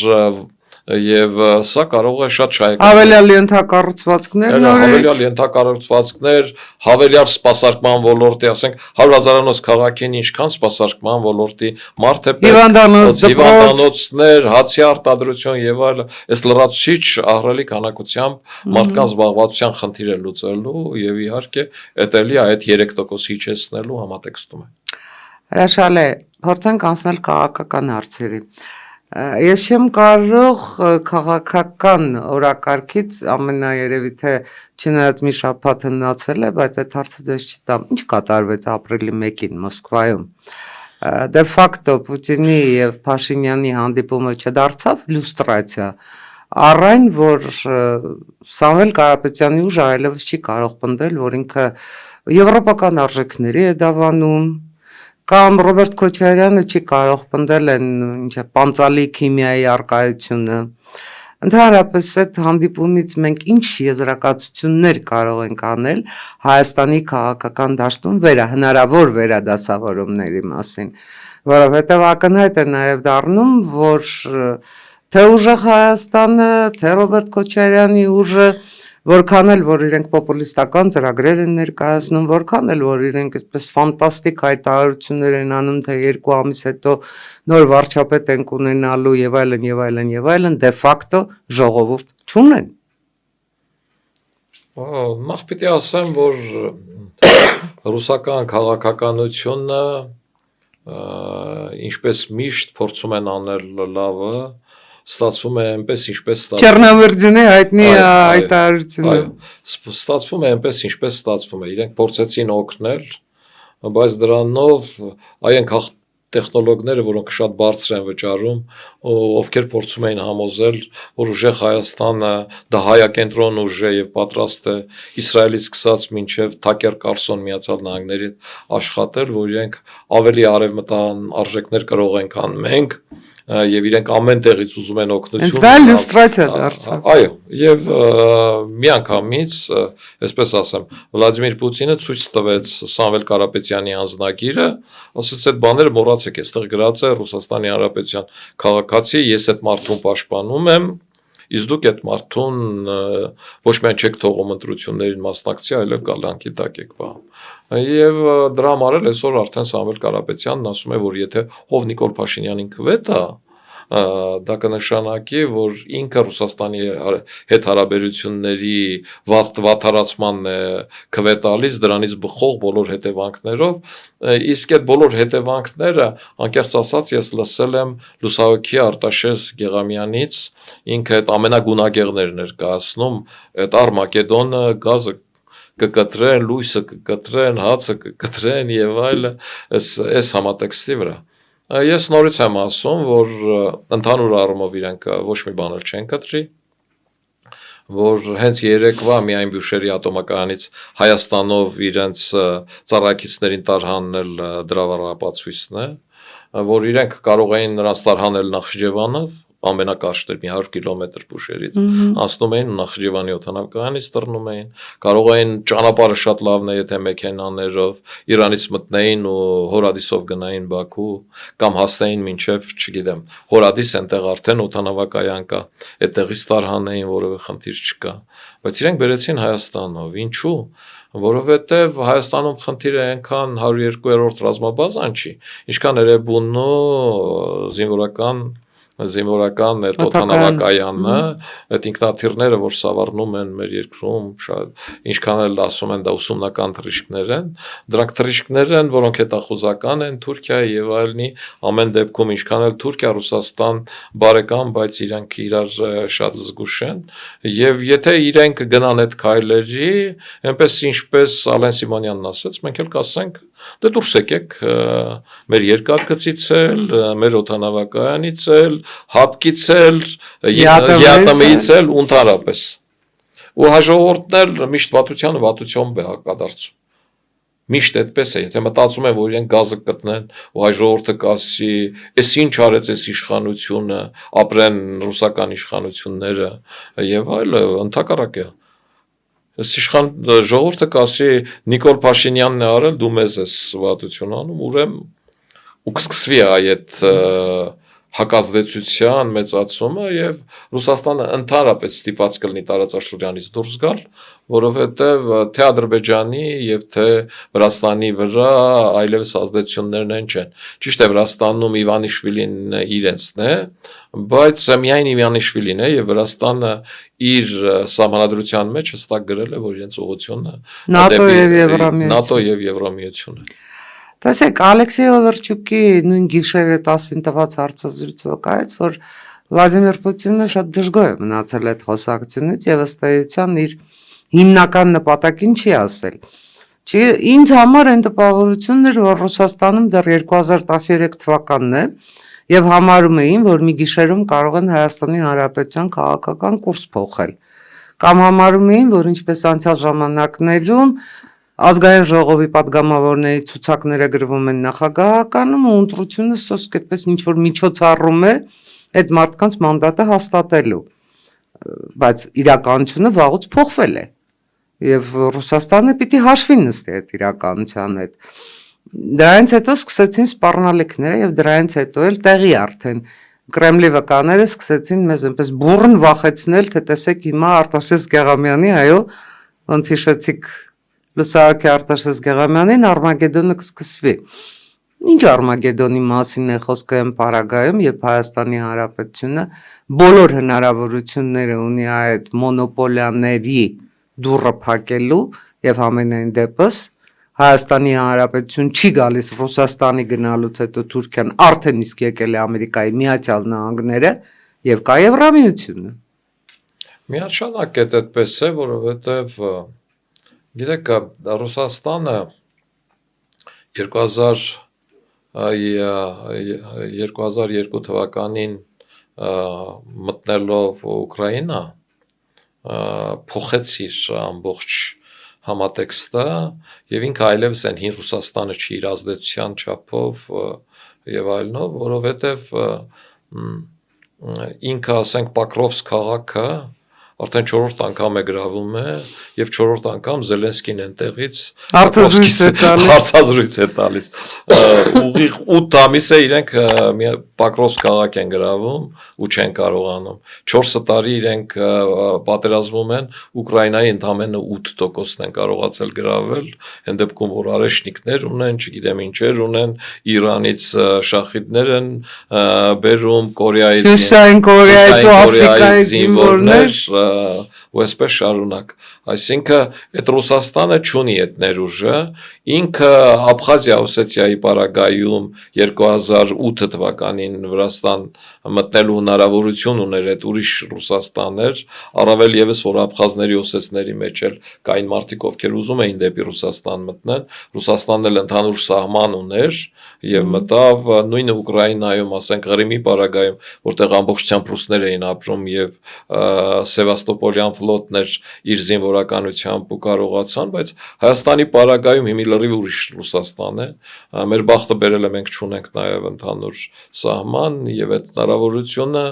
եւ սա կարող է շատ շահեկան հավելյալ ենթակառուցվածքներ հավելյալ ենթակառուցվածքներ, հավելյալ սպասարկման ոլորտի, ասենք 100,000-անոց քաղաքին ինչքան սպասարկման ոլորտի մարդ է պետք, հիվանդանոցներ, հացի արտադրություն եւ այլն, այս լրացուցիչ ահռելի քանակությամբ մարդկանց զբաղվածության խնդիր է լուծելու եւ իհարկե այդ էլի այդ 3% իջեցնելու համատեքստում է։ Հրաշալի, փորձենք անցնել քաղաքական հարցերի։ Ես չեմ կարող քաղաքական օրակարգից ամենաերևի թե չնայած մի շաբաթ հնացել է, բայց այդ հարցը ձեզ չտամ։ Ինչ կատարվեց ապրիլի 1-ին Մոսկվայում։ Դե ֆակտո Պուտինի եւ Փաշինյանի հանդիպումը չդարձավ լյուստրացիա, առայն որ Սամվել Կարապետյանի ուժը այլևս չի կարող պնդել, որ ինքը եվրոպական արժեքների է դավանում, կամ Ռոբերտ Քոչարյանը չի կարող պնդել են պանցալի քիմիայի արկայությունը։ Ընդհանրապես այդ հանդիպումից մենք ինչ եզրակացություններ կարող ենք անել Հայաստանի քաղաքական դաշտում հնարավոր վերադասավորումների մասին, որովհետև ակնհայտ է նաև դառնում, որ թե ուժեղ Հայաստանը, թե Ռոբերտ Քոչարյանի ուժը, որքան էլ որ իրենք պոպուլիստական ծրագրեր են ներկայացնում, որքան էլ որ իրենք այսպես ֆանտաստիկ հայտարարություններ են անում, թե 2 ամիս հետո նոր վարչապետ ենք ունենալու եւ այլն եւ այլն եւ այլն, դե ֆակտո ժողովուրդ չունեն։ Նախ պիտի ասեմ, որ ռուսական քաղաքականությունը ինչպես միշտ փորձում են անել լավը, ստացվում է այնպես ինչպես ստացվում Չեռնովերդյանի հայտնի հայտարարությունը ստացվում է այնպես ինչպես ստացվում է, իրենք փորձեցին օգնել, բայց դրանով այն տեխնոլոգները, որոնք շատ բարձր են վճարում, ովքեր փորձում էին համոզել, որ ուժեղ Հայաստանը դա հայակենտրոն ուժ է եւ պատրաստ է Իսրայելից սկսած մինչեւ Թակեր Կարլսոն Միացյալ Նահանգների աշխատել, որ իրենք ավելի արևմտյան արժեքներ կարող են քան մենք եւ իրենք ամեն տեղից ուզում են օգնություն։ Դա իլյուստրացիա դարձավ։ Այո, եւ միանգամից, այսպես ասեմ, Վլադիմիր Պուտինը ցույց տվեց Սամվել Կարապետյանի անձնագիրը, ասաց այդ բաները մոռացեք, այստեղ գրած է Ռուսաստանի Հանրապետության քաղաքացի, ես այդ մարդուն պաշտպանում եմ, իսկ դուք այդ մարդուն ոչ միայն չեք թողում ընտրություններին մասնակցի, այլև կալանքի տակ եք պահում։ Եվ դրա համար էլ այսօր արդեն Սամվել Կարապետյանն ասում է, որ եթե ով Նիկոլ Փաշինյանին կվետա, դա կնշանակի, որ ինքը Ռուսաստանի հետ հարաբերությունների վատթարացմանն է կվետալիս, դրանից բխող բոլոր հետևանքներով, իսկ այդ բոլոր հետևանքները, անկեղծ ասած, ես լսել եմ լուսահոգի Արտաշես Գեղամյանից, ինքը այդ ամենագունագեղներն էր կայացնում, այդ Արմագեդոնը, գազը կկտրեն, լույսը կկտրեն, հացը կկտրեն եւ այլն, այս համատեքստի վրա։ Ես նորից եմ ասում, որ ընդհանուր առումով իրենք ոչ մի բան չեն կտրի, որ հենց երեկվա միայն Բյուշերի ատոմակայանից Հայաստանով իրենց ծառայակիցներին տարհանել դրավառապացույցն է, որ իրենք կարող էին նրանց տարհանել Նախիջևանով, ամենակարճ մի 100 կիլոմետր Բուշերից անցնում էին ու Նախիջևանի օդանավակայանից տրնում էին, կարող էին ճանապարհը շատ լավն է, եթե մեքենաներով Իրանից մտնեին ու Հորադիսով գնային Բաքու կամ հասնեին մինչև, չգիտեմ, Հորադիս այնտեղ արդեն օդանավակայան կա, այդտեղից տարհանեին, որևէ խնդիր չկա, բայց իրենք բերեցին Հայաստանով, ինչու՞։ Որովհետև Հայաստանում խնդիրը այնքան 102-րդ ռազմաբազան չի, ինչքան Էրեբունու զինվորական այդ օդանավակայանը, այդ ինքնաթիռները, որ սավառնում են մեր երկրում, ինչքան էլ ասում են դա ուսումնական թռիչքներ են, դրանք թռիչքներ են, որոնք հետախուզական են Թուրքիայի եւ այլնի, ամեն դեպքում ինչքան էլ Թուրքիա, Ռուսաստան բարեկամ, բայց իրանք իրար շատ զգուշ են, եւ եթե իրենք գնան այդ քայլերի, այնպես ինչպես Ալեն Սիմոնյանն ասաց, մենք էլ կասենք դե դուրս եկեք մեր երկաթգծից էլ, մեր օդանավակայանից էլ, հապկից էլ, ԵԱՏՄ-ից էլ ու ընդհանրապես։ Ու հաջողորդն էլ միշտ վատության է հակադարձում։ Միշտ այդպես է, եթե մտածում են, որ իրենք գազը գտնեն, ու հաջողորդը կասի, «Էս ինչ արեց այս իշխանությունը, ապրեն ռուսական իշխանությունները» եւ այլը, ընդհակառակը։ Ժողովուրդը կասի Նիկոլ Փաշինյանն է արել, դու մեզ ես վատություն անում, ուրեմն ու կսկսվի այդ հակազդեցության մեծացումը եւ Ռուսաստանը ընդհանրապես ստիպված կլինի տարածաշրջանից դուրս գալ, որովհետեւ թե Ադրբեջանի եւ թե Վրաստանի վրա այլևս ազդեցություններն չեն։ Ճիշտ է, Վրաստանում Իվանիշվիլին իրենցն է, բայց միայն Իվանիշվիլին է եւ Վրաստանը իր սահմանադրության մեջ հստակ գրել է, որ իրենց ուղղությունը ՆԱՏՕ եւ Եվրամիություն է։ Տեսեք, Ալեքսեյ Օվերչուկի նույն գիշերը 10-ին տված հարցազրույց վկայեց, որ Վլադիմիր Պուտինը շատ դժգոհ է մնացել այդ խոսակցությունից եւ ըստ էության իր հիմնական նպատակին չի ասել։ Ինձ համար այն տպավորությունն էր, որ Ռուսաստանում դեռ 2013 թվականն է եւ համարում էին, որ մի գիշերում կարող են Հայաստանի Հանրապետության քաղաքական կուրս փոխել։ Կամ համարում էին, որ ինչպես անցյալ ժամանակներում Ազգային ժողովի падգամավորների ցուցակները գրվում են նախագահականում ու ընտրությունը սոսկ այդպես ինչ որ միջոցառում է այդ մարդկանց մանդատը հաստատելու, բայց իրականությունը վաղուց փոխվել է եւ Ռուսաստանը պիտի հաշվի նստի այդ իրականության հետ։ Դրանից հետո սկսեցին սպառնալիքները եւ դրանից հետո էլ տեղի արդեն Կրեմլի վկաները սկսեցին մեզ այնպես բուրըն վախեցնել, թե տեսեք հիմա Արտաշես Գեղամյանի, այո, ոնց հիշեցիք Լուսահոգի Արտաշես Գեղամյանին Արմագեդոնը կսկսվի։ Ինչ Արմագեդոնի մասին է խոսքը այն պարագայում, երբ Հայաստանի Հանրապետությունը բոլոր հնարավորությունները ունի այդ մոնոպոլիաների դուռը փակելու եւ ամենայն դեպս Հայաստանի Հանրապետություն չի գալիս Ռուսաստանի գնալուց հետո Թուրքիան արդեն իսկ եկել է Ամերիկայի Միացյալ Նահանգները եւ կա Եվրամիությունը։ Միանշանակ է այդպես է, որովհետեւ գիտեք, Ռուսաստանը 2002 թվականին մտնելով Ուկրաինա փոխեց իր ամբողջ համատեքստը եւ ինքը այլևս այն հին Ռուսաստանը չի իր ազդեցության չափով եւ այլնով, որովհետեւ ինքը, ասենք, Պոկրովսկ քաղաքը արդեն 4-րդ անգամ է գրավում է եւ 4-րդ անգամ Զելենսկին այնտեղից հարցազրույց է տալիս։ Ուղիղ 8 ամիս է իրենք Պոկրովսկ քաղաք են գրավում ու չեն կարողանում։ 4 տարի իրենք պատերազմում են, Ուկրաինայի ընդամենը 8%-ն են կարողացել գրավել, այն դեպքում որ արեշնիկներ ունեն, չգիտեմ ինչեր ունեն, Իրանից շախիդներ են բերում, Կորեայից, Հյուսային Կորեայից ու Աֆրիկայից զինվորներ ու այսպես շարունակ։ Այսինքն այդ Ռուսաստանը չունի այդ ներուժը, ինքը Աբխազիա, Օսեթիայի պարագայում 2008 թվականին Վրաստան մտնելու հնարավորություն ուներ, այդ ուրիշ Ռուսաստան էր, առավել եւս որ աբխազների, օսեթների մեջ էլ կային մարդիկ, ովքեր ուզում էին դեպի Ռուսաստան մտնել, Ռուսաստանն էլ ընդհանուր սահման ուներ եւ մտավ նույնը Ուկրաինայում, ասենք Ղրիմի պարագայում, որտեղ ամբողջությամբ ռուսներ էին ապրում եւ Սևաստոպոլյան ֆլոտներ իր զինվորականությամբ ու կարողացան, բայց Հայաստանի պարագայում հիմի լրիվ ուրիշ Ռուսաստան է, մեր բախտը բերել է մենք չունենք նաև ընդհանուր սահման եւ այդ հնարավորությունը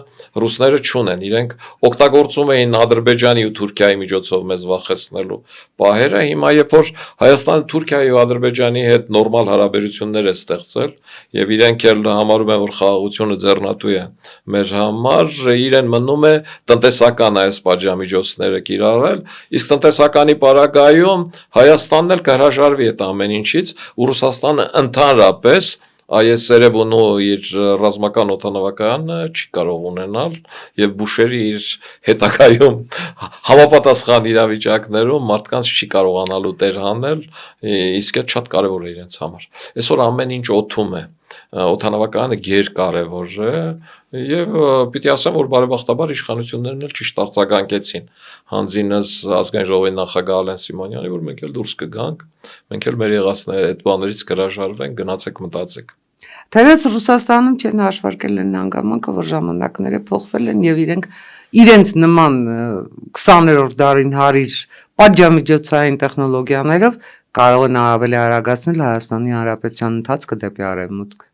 ռուսները չունեն, իրենք օգտագործում էին Ադրբեջանի ու Թուրքիայի միջոցով մեզ վախեցնելու պահերը, հիմա երբ որ Հայաստանը Թուրքիայի ու Ադրբեջանի հետ նորմալ հարաբերություններ է ստեղծել եւ իրենք էլ համարում են, որ խաղաղությունը ձեռնատու է մեր համար, իրեն մնում է տնտեսական այս պատժամիջոցները կիրառել, իսկ տնտեսականի պարագայում Հայաստանն էլ կհրաժարվի այդ ամեն ինչից ու Ռուսաստանը ընդհանրապես այս Էրեբունու իր ռազմական օդանավակայանը չի կարող ունենալ եւ Բուշերի իր հետագայում համապատասխան իրավիճակներում մարդկանց չի կարողանալու տեր հանել, իսկ այդ շատ կարեւոր է իրենց համար։ Այսօր ամեն ինչ օդում է, օդանավակայանը գերկարևոր է եւ պիտի ասեմ, որ բարեբախտաբար իշխանություններն էլ ճիշտ արձագանքեցին հանձինս ազգային ժողովի նախագահ Ալեն Սիմոնյանի, որ մենք էլ դուրս կգանք, մենք էլ մեր եղածները այդ բաներից կհրաժարվենք, գնացեք մտածեք։ Թերևս Ռուսաստանում չեն հաշվարկել են հանգամանքը, որ ժամանակները փոխվել են եւ իրենց նման 20-րդ դարին հարիր պատժամիջոցային տեխնոլոգիաներով կարող են ավելի արագացնել Հայաստանի Հանրապետության ընթացքը դեպի արևմուտք։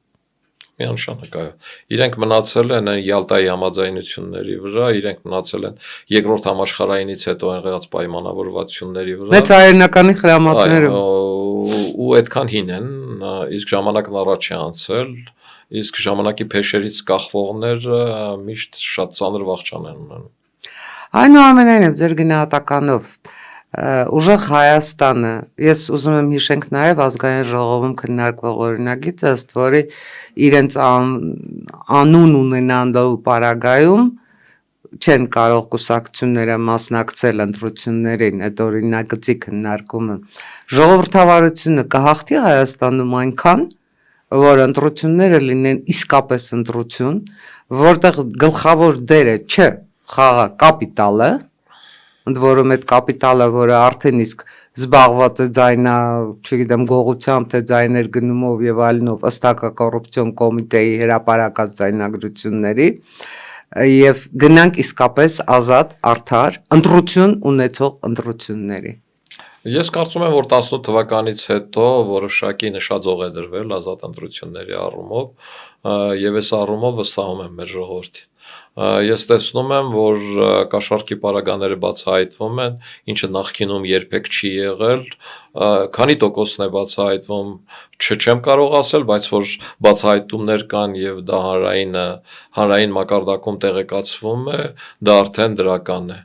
Միանշանակ այո։ Իրենք մնացել են Յալտայի համաձայնությունների վրա, իրենք մնացել են երկրորդ համաշխարհայինից հետո եղած պայմանավորվածությունների վրա։ Մեծ հայերենականի խրամատները։ Ու այդքան հին են, իսկ ժամանակն առաջ է անցել, իսկ ժամանակի փեշերից կախվողները միշտ շատ ծանր վախճան են ունենում։ Այնուամենայնիվ ձեր գնահատականով ուժեղ Հայաստանը, ես ուզում եմ հիշենք նաև ազգային ժողովում քննարկվող օրինագիծը, ըստ որի իրենց անուն ունենալու պարագայում չեն կարող կուսակցությունները մասնակցել ընտրություններին, այդ օրինագծի քննարկումը։ Ժողովրդավարությունը կհաղթի Հայաստանում այնքան, որ ընտրությունները լինեն իսկապես ընտրություն, որտեղ գլխավոր դերը չէ խաղա կապիտալը, ընդ որում այդ կապիտալը, որը արդեն իսկ զբաղված է ձայնա, չգիտեմ, գողությամբ, թե ձայներ գնումով եւ այլնով, ըստակա կոռուպցիոն կոմիտեի հրապարակած ձայնագրությունների, եւ գնանք իսկապես ազատ, արդար, ընտրություն ունեցող ընտրությունների։ Ես կարծում եմ, որ 18 թվականից հետո որոշակի նշաձող է դրվել ազատ ընտրությունների առումով եւ այս առումով վստահում եմ մեր ժողովրդին։ Ես տեսնում եմ, որ կաշառքի պարագաները բացահայտվում են, ինչը նախկինում երբեք չի եղել, քանի տոկոսն է բացահայտվում, չեմ կարող ասել, բայց որ բացահայտումներ կան եւ դա հանրային մակարդակում տեղեկացվում է, դա արդեն դրական է։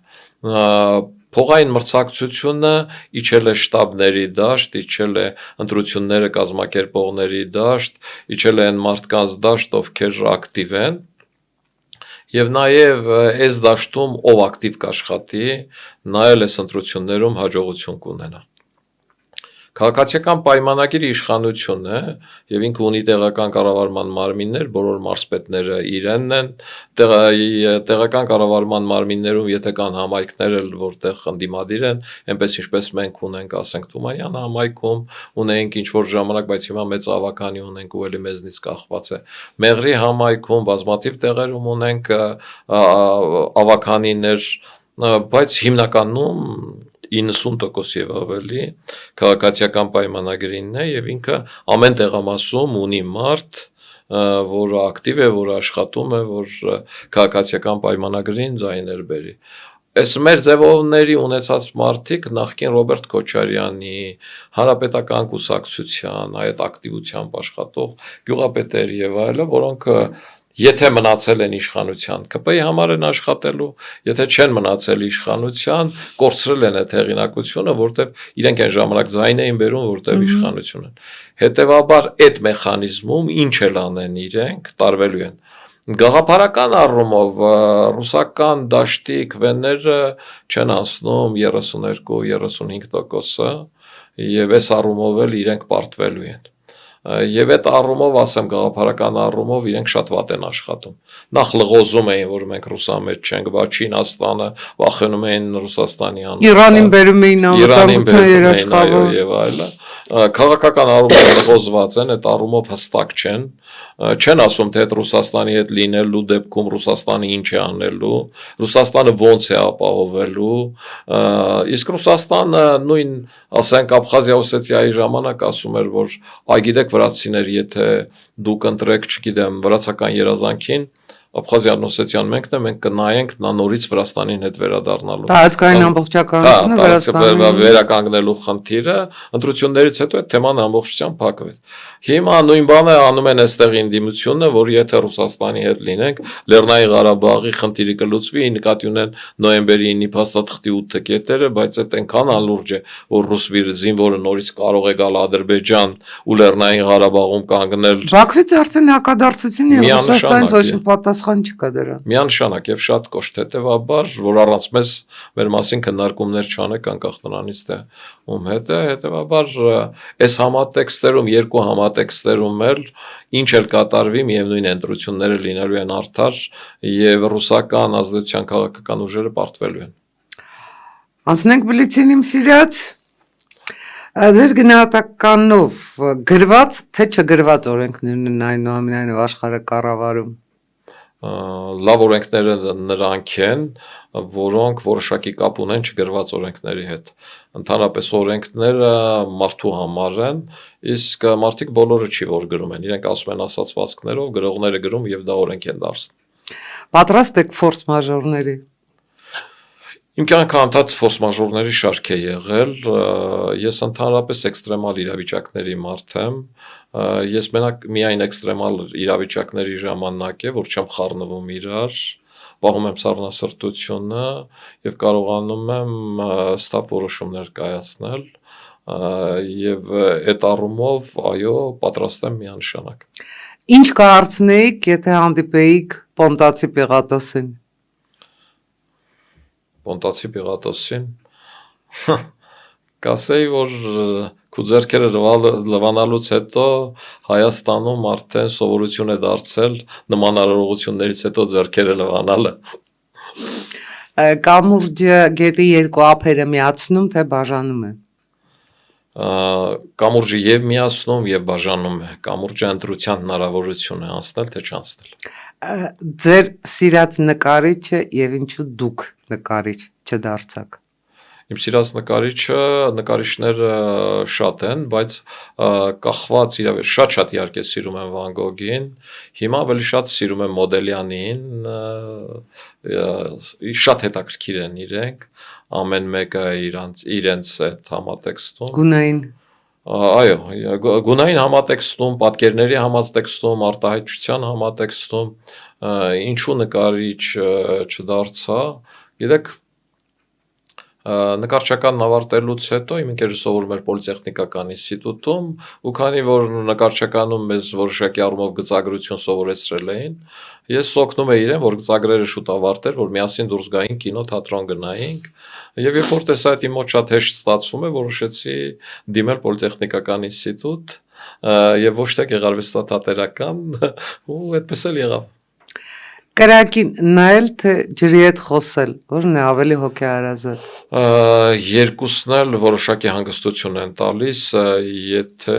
Փողային մրցակցությունը իջել է շտաբների դաշտ, իջել է ընտրությունները կազմակերպողների դաշտ, իջել է այն մարդկանց դաշտ, ովքեր ակտիվ են։ Եվ նաև այս դաշտում ով ակտիվ կաշխատի, նա էլ այս ընտրություններում հաջողություն կունենա։ Քաղաքացիական պայմանագիրը իշխանություն է եւ ինքը ունի տեղական կառավարման մարմիններ, բոլոր մարզպետները իրենն են, տեղական կառավարման մարմիններում եթե կան համայնքներ էլ որտեղ ընդդիմադիր են, այնպես ինչպես մենք ունենք, ասենք Թումանյան համայնքում, ունենք ինչ որ ժամանակ, բայց հիմա մեծ ավականի ունենք ու էլի մեզնից կախված է։ Մեղրի համայնքում բազմաթիվ տեղերում ունենք ավականիներ, բայց հիմնականում 90% եւ ավելի քաղաքացիական պայմանագրինն է եւ ինքը ամեն տեղամասում ունի մարդ, որը ակտիվ է, որը աշխատում է, որ քաղաքացիական պայմանագրին ձայներ բերի։ Այս մեր ձևովների ունեցած մարդիկ նախկին Ռոբերտ Քոչարյանի հանրապետական կուսակցության այդ ակտիվությամբ աշխատող գյուղապետեր եւ այլը, որոնք եթե մնացել են իշխանության, ԿՊ-ի համար են աշխատելու, եթե չեն մնացել իշխանության, կորցրել են այդ հեղինակությունը, որտեվ իրենք այն ժամանակ ձայն էին բերում, որտեվ իշխանություն են։ Հետևաբար այդ մեխանիզմում ինչ էլ անեն իրենք, տարվելու են։ Գաղափարական առումով ռուսական դաշտի քվեները չեն անցնում 32-35%, եւ այս առումով էլ իրենք պարտվելու են։ Եվ այդ առումով, ասեմ, գաղափարական առումով իրենք շատ վատ են աշխատում։ Նախ լղոզում էին, որ մենք ռուսամետ չենք, բա Չինաստանը վախենում էին Ռուսաստանի անունը։ Իրանին բերում էին անվտանգության երաշխավոր եւ այլը։ Քաղաքական առումով նեղոզված են, այդ առումով հստակ չեն ասում, թե այդ Ռուսաստանի հետ լինելու դեպքում Ռուսաստանը ինչ է անելու, Ռուսաստանը ոնց է ապահովելու, իսկ Ռուսաստանը նույն, ասենք, Աբխազիա-Օսեթիայի ժամանակ ասում էր, որ այգիդեք վրացիներ, եթե դուք ընտրեք, չգիտեմ, վրացական երազանքին, Աբխազիան, Օսեթիան մենքն է, մենք կնայենք նա նորից Վրաստանին հետ վերադառնալու։ Տարածքային ամբողջականությունը Վրաստանի վերականգնելու խնդիրը, ընտրություններից հետո այդ թեման ամբողջությամբ փակվեց։ Հիմա նույն բանը անում են այստեղ ինդիմությունը, որ եթե Ռուսաստանի հետ լինենք, Լեռնային Ղարաբաղի խնդիրը կլուծվի, նկատի ունեն նոյեմբերի 9-ի փաստաթղթի 8 կետերը, բայց այդ այնքան անլուրջ է, որ ռուս զինվորը նորից կարող է գալ Ադրբեջան ու Լեռնային Ղարաբաղում կանգնել։ Բաքվից արդեն հակադարձություն եւ Ռուսաստանից ոչ մի պատասխան չկա դրան։ Միանշանակ եւ շատ կոշտ, հետեւաբար, որ առանց մեր մասին քննարկումներ չանեք անկախ նրանից թե ում հետ է, հետեւաբար այս համատեքստերում, երկու համատեքստերում էլ ինչ էլ կատարվի, միևնույն ընտրությունները լինելու են արդար եւ ռուսական ազդեցության քաղաքական ուժերը պարտվելու են։ Անցնենք բլիցին իմ սիրած Ձեր գնահատականով գրված թե չգրված օրենքներն են այնուամենայնիվ աշխարհը կառավարում։ Լավ օրենքները նրանք են, որոնք որոշակի կապ ունեն չգրված օրենքների հետ։ Ընդհանրապես օրենքները մարդու համար են, իսկ մարդիկ բոլորը չի որ գրում են, իրենք ասում են ասացվածքներով, գրողները գրում եւ դա օրենք են դարձնում։ Պատրաստ եք ֆորս մաժորների։ Իմ կյանքը անդադ ֆորս մաժորների շարք է եղել, ես ընդհանրապես էքստրեմալ իրավիճակների մարդ եմ, ես մենակ միայն էքստրեմալ իրավիճակների ժամանակ է, որ չեմ խառնվում իրար, պահում եմ սառնասրտությունը եւ կարողանում եմ ստապ որոշումներ կայացնել եւ այդ առումով, այո, պատրաստ եմ միանշանակ։ Ինչ կհարցնեիք, եթե հանդիպեիք Պոնտացի Պիղատոսին։ Պոնտացի Պիղատոսին կասեի, որ քու ձեռքերը լվանալուց հետո Հայաստանում արդեն սովորություն է դարձել նման արարողություններից հետո ձեռքերը լվանալը։ Կամուրջը գետի երկու ափերը միացնում թե բաժանում է։ Կամուրջը եւ միացնում եւ բաժանում է։ Կամուրջը ընտրության հնարավորություն է անցնել թե չանցնել։ Ձեր սիրած նկարիչը եւ ինչու դուք նկարիչ չդարձաք։ Իմ սիրած նկարիչները շատ են, բայց կախված շատ իհարկե սիրում եմ Վան Գոգին, հիմա ավելի շատ սիրում եմ Մոդելյանին, շատ հետաքրքիր են իրենք, ամեն մեկը իրենց այդ համատեքստում։ Գունային։ Այո, գունային համատեքստում, պատկերների համատեքստում, արտահայտչության համատեքստում, ինչու նկարիչ չդարձա, գիտեք, նկարչականն ավարտելուց հետո իմ ընկերը սովորում էր Պոլիտեխնիկական ինստիտուտում ու քանի որ նկարչականում մեզ որոշակի առումով գծագրություն սովորեցրել էին, ես օգնում էի իրեն, որ գծագրերը շուտ ավարտեր, որ միասին դուրս գայինք կինո, թատրոն գնայինք եւ երբ որ տեսա այդ իմ մոտ շատ հեշտ ստացվում է, որոշեցի դիմել Պոլիտեխնիկական ինստիտուտ եւ ոչ թե գեղարվեստատատերական ու այդպես էլ եղավ։ Կրակին նայել թե ջրի հետ խոսել, որն է ավելի հոգեհարազատ։ Երկուսն էլ որոշակի հանգստություն են տալիս, եթե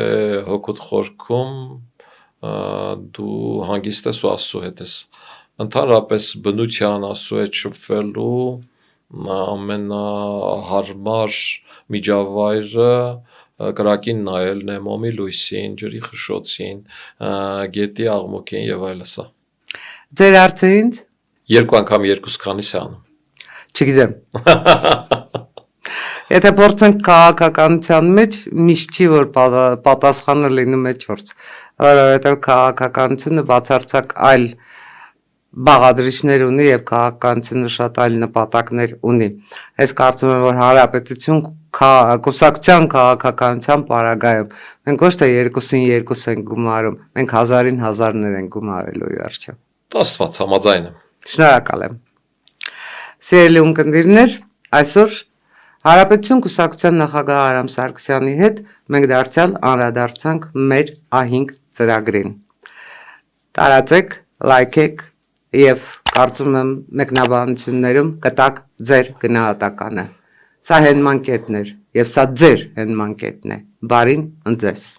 հոգուտ խորքում դու հանգիստ ես ու Աստծո հետ ես։ Ընդհանրապես բնության Աստծո հետ շփվելու ամենահարմար միջավայրը կրակին նայելն է, մոմի լույսին, ջրի խշշոցին, գետի աղմուկին եւ այլն։ Ձեր հարցը ինձ։ Երկու անգամ երկուս քանիս է անում։ Չգիտեմ։ Եթե փորձենք քաղաքականության մեջ, միշտ չի որ պատասխանը լինում է 4, որովհետև քաղաքականությունը բացարձակ այլ բաղադրիչներ ունի եւ քաղաքականությունը շատ այլ նպատակներ ունի։ Ես կարծում եմ, որ հանրապետություն կուսակցության քաղաքականության պարագայում մենք ոչ թե 2-ին 2 ենք գումարում, մենք 1000-ին 1000-ներ ենք գումարելու վերջը։ Աստված համաձայն եմ։ Շնորհակալ եմ։ Սիրելի ունկնդիրներ, այսօր Հանրապետություն կուսակցության նախագահ Արամ Սարգսյանի հետ մենք դարձյալ անդրադարձանք մեր ահինգ ծրագրին։ Տարածեք, լայքեք եւ կարծում եմ մեկնաբանություններում կտակ ձեր գնահատականը։ Սա հենման կետն էր եւ սա ձեր հենման կետն է։ Բարին ընձես։